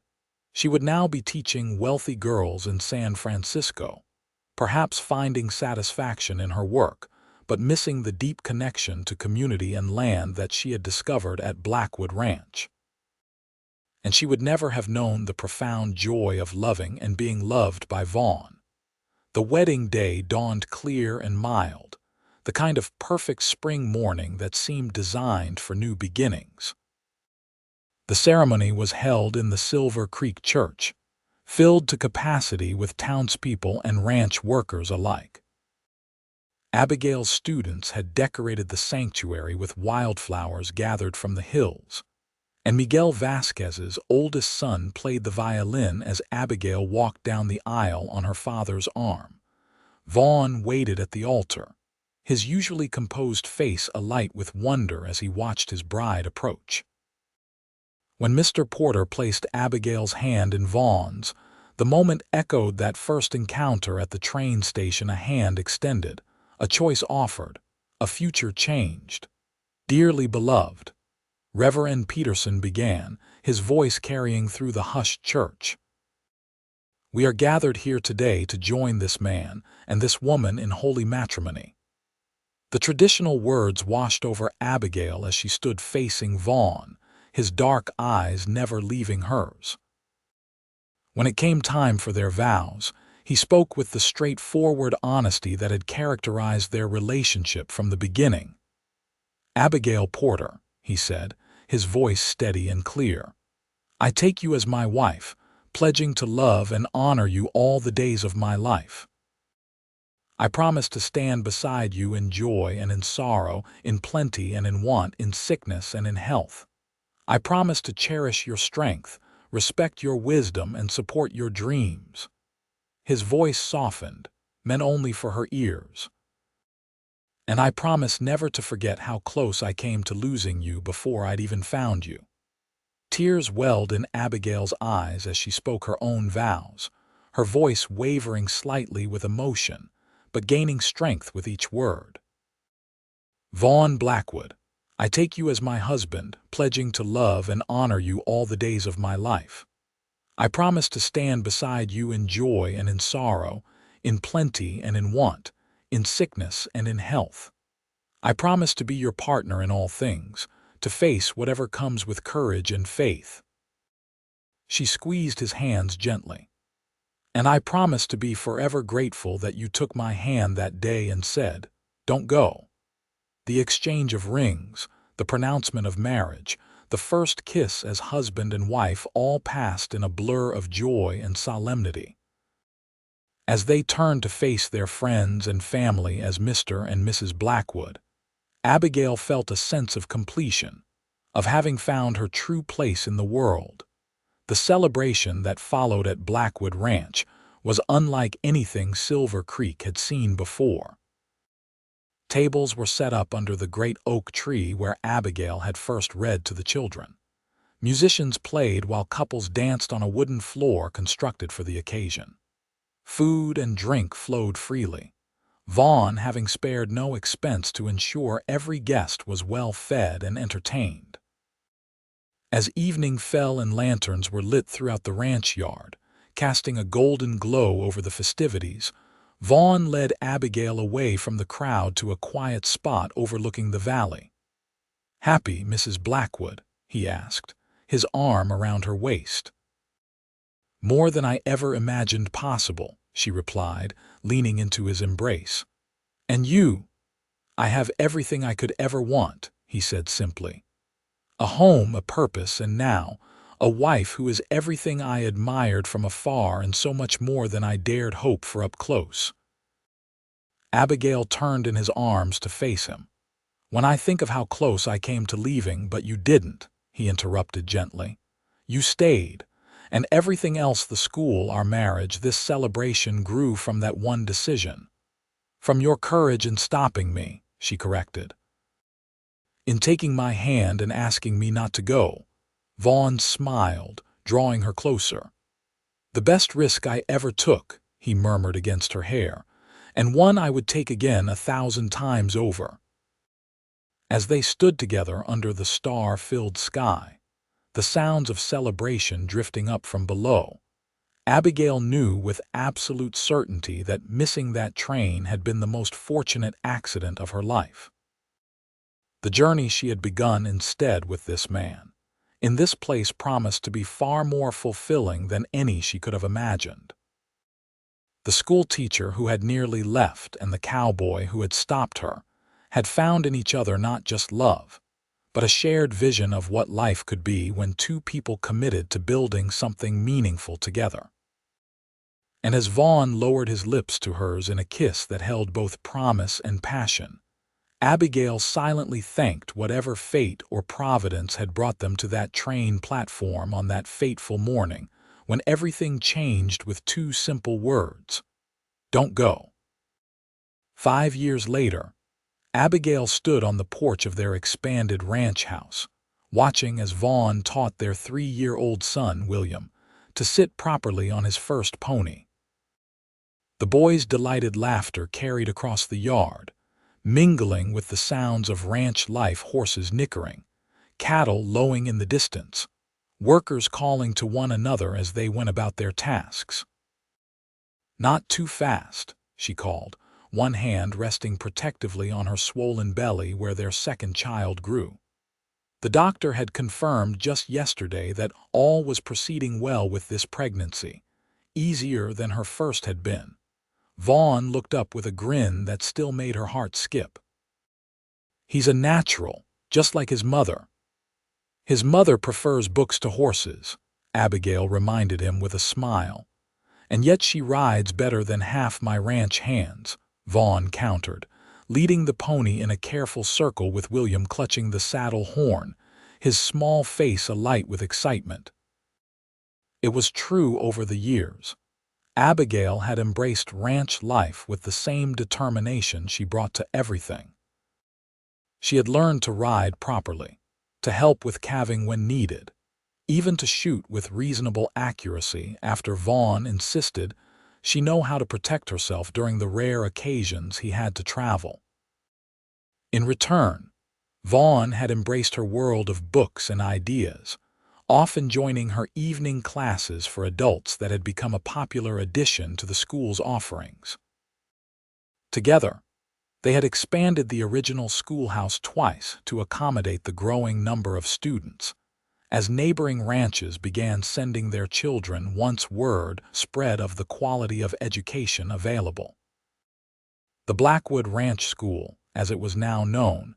she would now be teaching wealthy girls in San Francisco, perhaps finding satisfaction in her work, but missing the deep connection to community and land that she had discovered at Blackwood Ranch. And she would never have known the profound joy of loving and being loved by Vaughn. The wedding day dawned clear and mild, the kind of perfect spring morning that seemed designed for new beginnings. The ceremony was held in the Silver Creek Church, filled to capacity with townspeople and ranch workers alike. Abigail's students had decorated the sanctuary with wildflowers gathered from the hills, and Miguel Vasquez's oldest son played the violin as Abigail walked down the aisle on her father's arm. Vaughn waited at the altar, his usually composed face alight with wonder as he watched his bride approach. When Mr. Porter placed Abigail's hand in Vaughn's, the moment echoed that first encounter at the train station. A hand extended, a choice offered, a future changed. "Dearly beloved," Reverend Peterson began, his voice carrying through the hushed church. "We are gathered here today to join this man and this woman in holy matrimony." The traditional words washed over Abigail as she stood facing Vaughn, his dark eyes never leaving hers. When it came time for their vows, he spoke with the straightforward honesty that had characterized their relationship from the beginning. "Abigail Porter," he said, his voice steady and clear, "I take you as my wife, pledging to love and honor you all the days of my life. I promise to stand beside you in joy and in sorrow, in plenty and in want, in sickness and in health. I promise to cherish your strength, respect your wisdom, and support your dreams." His voice softened, meant only for her ears. "And I promise never to forget how close I came to losing you before I'd even found you." Tears welled in Abigail's eyes as she spoke her own vows, her voice wavering slightly with emotion, but gaining strength with each word. "Vaughn Blackwood, I take you as my husband, pledging to love and honor you all the days of my life. I promise to stand beside you in joy and in sorrow, in plenty and in want, in sickness and in health. I promise to be your partner in all things, to face whatever comes with courage and faith." She squeezed his hands gently. "And I promise to be forever grateful that you took my hand that day and said, 'Don't go.'" The exchange of rings, the pronouncement of marriage, the first kiss as husband and wife all passed in a blur of joy and solemnity. As they turned to face their friends and family as Mr. and Mrs. Blackwood, Abigail felt a sense of completion, of having found her true place in the world. The celebration that followed at Blackwood Ranch was unlike anything Silver Creek had seen before. Tables were set up under the great oak tree where Abigail had first read to the children. Musicians played while couples danced on a wooden floor constructed for the occasion. Food and drink flowed freely, Vaughn having spared no expense to ensure every guest was well fed and entertained. As evening fell and lanterns were lit throughout the ranch yard, casting a golden glow over the festivities, Vaughn led Abigail away from the crowd to a quiet spot overlooking the valley. "Happy, Mrs. Blackwood?" he asked, his arm around her waist. "More than I ever imagined possible," she replied, leaning into his embrace. "And you?" "I have everything I could ever want," he said simply. "A home, a purpose, and now, a wife who is everything I admired from afar and so much more than I dared hope for up close." Abigail turned in his arms to face him. "When I think of how close I came to leaving, but you didn't," he interrupted gently. "You stayed, and everything else, the school, our marriage, this celebration, grew from that one decision." "From your courage in stopping me," she corrected. "In taking my hand and asking me not to go." Vaughn smiled, drawing her closer. "The best risk I ever took," he murmured against her hair, "and one I would take again 1,000 times over." As they stood together under the star-filled sky, the sounds of celebration drifting up from below, Abigail knew with absolute certainty that missing that train had been the most fortunate accident of her life. The journey she had begun instead with this man, in this place, promised to be far more fulfilling than any she could have imagined. The school teacher who had nearly left and the cowboy who had stopped her had found in each other not just love, but a shared vision of what life could be when two people committed to building something meaningful together. And as Vaughn lowered his lips to hers in a kiss that held both promise and passion, Abigail silently thanked whatever fate or providence had brought them to that train platform on that fateful morning when everything changed with two simple words: "Don't go." 5 years later, Abigail stood on the porch of their expanded ranch house, watching as Vaughn taught their 3-year-old son, William, to sit properly on his first pony. The boys' delighted laughter carried across the yard, mingling with the sounds of ranch life, horses nickering, cattle lowing in the distance, workers calling to one another as they went about their tasks. "Not too fast," she called, one hand resting protectively on her swollen belly where their second child grew. The doctor had confirmed just yesterday that all was proceeding well with this pregnancy, easier than her first had been. Vaughn looked up with a grin that still made her heart skip. "He's a natural, just like his mother." "His mother prefers books to horses," Abigail reminded him with a smile. "And yet she rides better than half my ranch hands," Vaughn countered, leading the pony in a careful circle with William clutching the saddle horn, his small face alight with excitement. It was true over the years. Abigail had embraced ranch life with the same determination she brought to everything. She had learned to ride properly, to help with calving when needed, even to shoot with reasonable accuracy after Vaughn insisted she know how to protect herself during the rare occasions he had to travel. In return, Vaughn had embraced her world of books and ideas, often joining her evening classes for adults that had become a popular addition to the school's offerings. Together, they had expanded the original schoolhouse twice to accommodate the growing number of students, as neighboring ranches began sending their children once word spread of the quality of education available. The Blackwood Ranch School, as it was now known,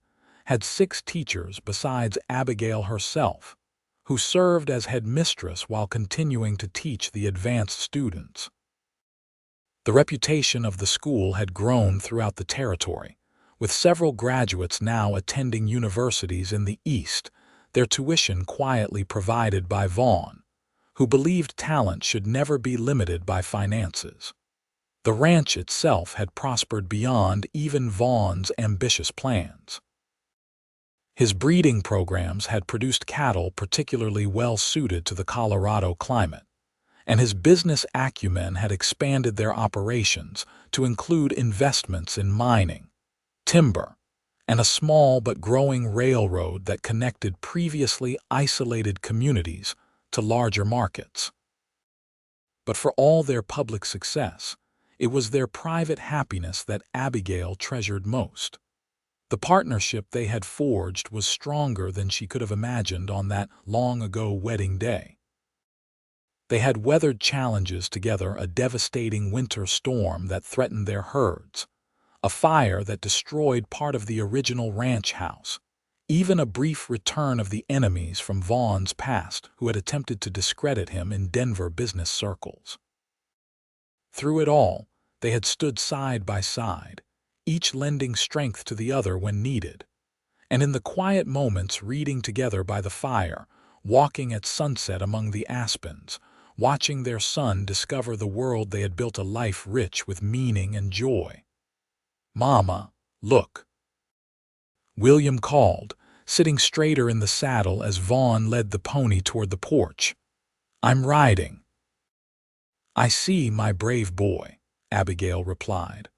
had 6 teachers besides Abigail herself, who served as headmistress while continuing to teach the advanced students. The reputation of the school had grown throughout the territory, with several graduates now attending universities in the East, their tuition quietly provided by Vaughn, who believed talent should never be limited by finances. The ranch itself had prospered beyond even Vaughn's ambitious plans. His breeding programs had produced cattle particularly well suited to the Colorado climate, and his business acumen had expanded their operations to include investments in mining, timber, and a small but growing railroad that connected previously isolated communities to larger markets. But for all their public success, it was their private happiness that Abigail treasured most. The partnership they had forged was stronger than she could have imagined on that long-ago wedding day. They had weathered challenges together: a devastating winter storm that threatened their herds, a fire that destroyed part of the original ranch house, even a brief return of the enemies from Vaughn's past who had attempted to discredit him in Denver business circles. Through it all, they had stood side by side, each lending strength to the other when needed, and in the quiet moments reading together by the fire, walking at sunset among the aspens, watching their son discover the world they had built a life rich with meaning and joy. "Mama, look," William called, sitting straighter in the saddle as Vaughn led the pony toward the porch. "I'm riding." "I see, my brave boy," Abigail replied,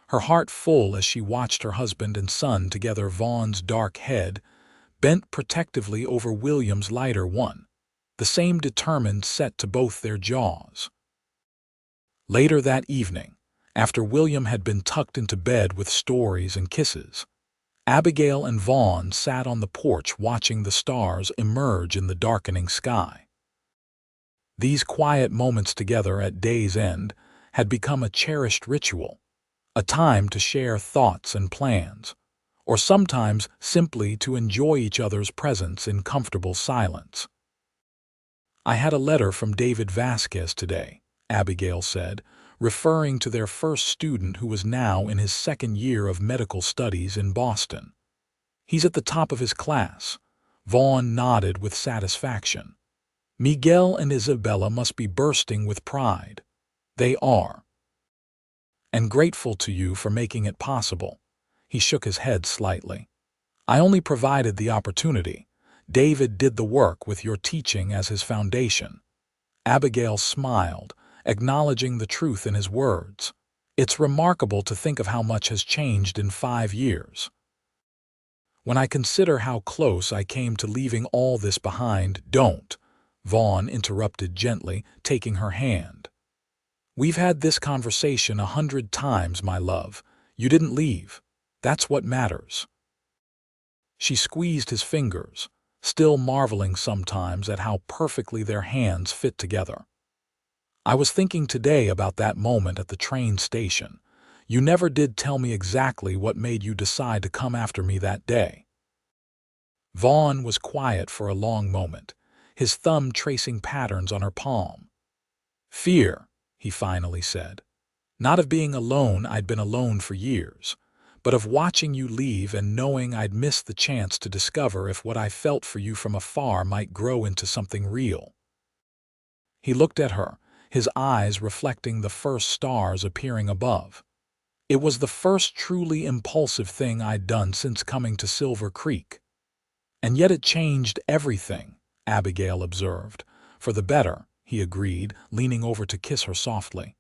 her heart full as she watched her husband and son together, Vaughn's dark head bent protectively over William's lighter one, the same determined set to both their jaws. Later that evening, after William had been tucked into bed with stories and kisses, Abigail and Vaughn sat on the porch watching the stars emerge in the darkening sky. These quiet moments together at day's end had become a cherished ritual, a time to share thoughts and plans, or sometimes simply to enjoy each other's presence in comfortable silence. "I had a letter from David Vasquez today," Abigail said, referring to their first student who was now in his 2nd year of medical studies in Boston. "He's at the top of his class." Vaughn nodded with satisfaction. "Miguel and Isabella must be bursting with pride." "They are." "And grateful to you for making it possible." He shook his head slightly. "I only provided the opportunity. David did the work with your teaching as his foundation." Abigail smiled, acknowledging the truth in his words. "It's remarkable to think of how much has changed in 5 years. When I consider how close I came to leaving all this behind." "Don't," Vaughn interrupted gently, taking her hand. "We've had this conversation 100 times, my love. You didn't leave. That's what matters." She squeezed his fingers, still marveling sometimes at how perfectly their hands fit together. "I was thinking today about that moment at the train station. You never did tell me exactly what made you decide to come after me that day." Vaughn was quiet for a long moment, his thumb tracing patterns on her palm. "Fear," he finally said. "Not of being alone, I'd been alone for years, but of watching you leave and knowing I'd missed the chance to discover if what I felt for you from afar might grow into something real." He looked at her, his eyes reflecting the first stars appearing above. "It was the first truly impulsive thing I'd done since coming to Silver Creek. And yet it changed everything," Abigail observed. "For the better," he agreed, leaning over to kiss her softly.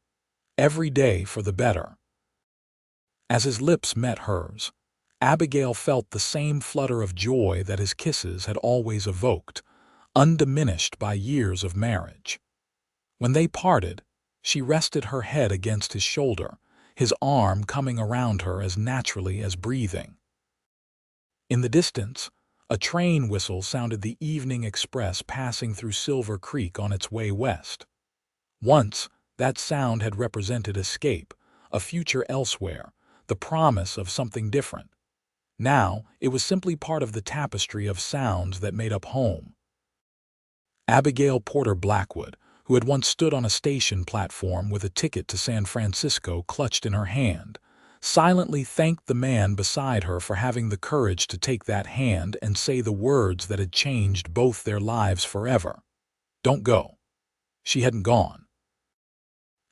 "Every day for the better." As his lips met hers, Abigail felt the same flutter of joy that his kisses had always evoked, undiminished by years of marriage. When they parted, she rested her head against his shoulder, his arm coming around her as naturally as breathing. In the distance, a train whistle sounded, the evening express passing through Silver Creek on its way west. Once, that sound had represented escape, a future elsewhere, the promise of something different. Now, it was simply part of the tapestry of sounds that made up home. Abigail Porter Blackwood, who had once stood on a station platform with a ticket to San Francisco clutched in her hand, silently thanked the man beside her for having the courage to take that hand and say the words that had changed both their lives forever. "Don't go." She hadn't gone.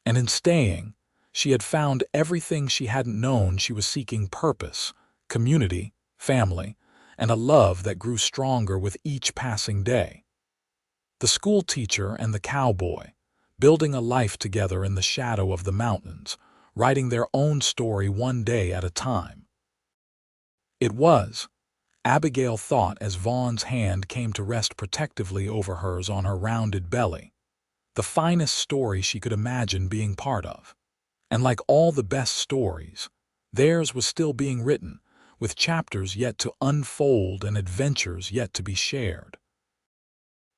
And in staying, she had found everything she hadn't known. She was seeking purpose, community, family, and a love that grew stronger with each passing day. The school teacher and the cowboy, building a life together in the shadow of the mountains, writing their own story one day at a time. It was, Abigail thought as Vaughn's hand came to rest protectively over hers on her rounded belly, the finest story she could imagine being part of. And like all the best stories, theirs was still being written, with chapters yet to unfold and adventures yet to be shared.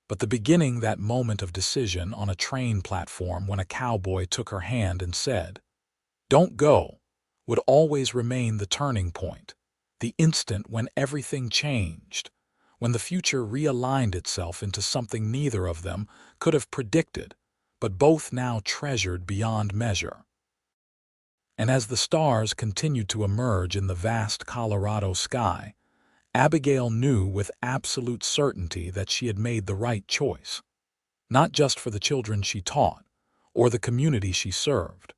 But the beginning, that moment of decision on a train platform when a cowboy took her hand and said, "Don't go," would always remain the turning point, the instant when everything changed, when the future realigned itself into something neither of them could have predicted, but both now treasured beyond measure. And as the stars continued to emerge in the vast Colorado sky, Abigail knew with absolute certainty that she had made the right choice, not just for the children she taught, or the community she served,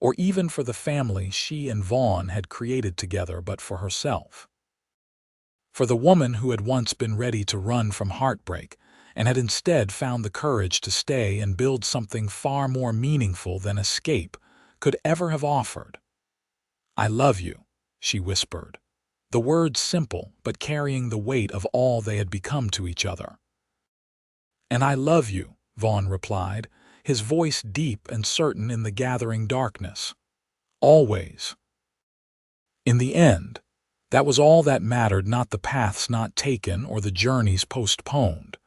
or even for the family she and Vaughn had created together, but for herself. For the woman who had once been ready to run from heartbreak and had instead found the courage to stay and build something far more meaningful than escape could ever have offered. "I love you," she whispered, the words simple but carrying the weight of all they had become to each other. "And I love you," Vaughn replied, his voice deep and certain in the gathering darkness. "Always." In the end, that was all that mattered, not the paths not taken or the journeys postponed,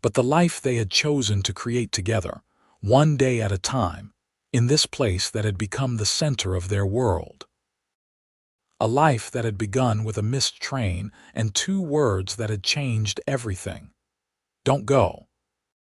but the life they had chosen to create together, one day at a time, in this place that had become the center of their world. A life that had begun with a missed train and 2 words that had changed everything. "Don't go."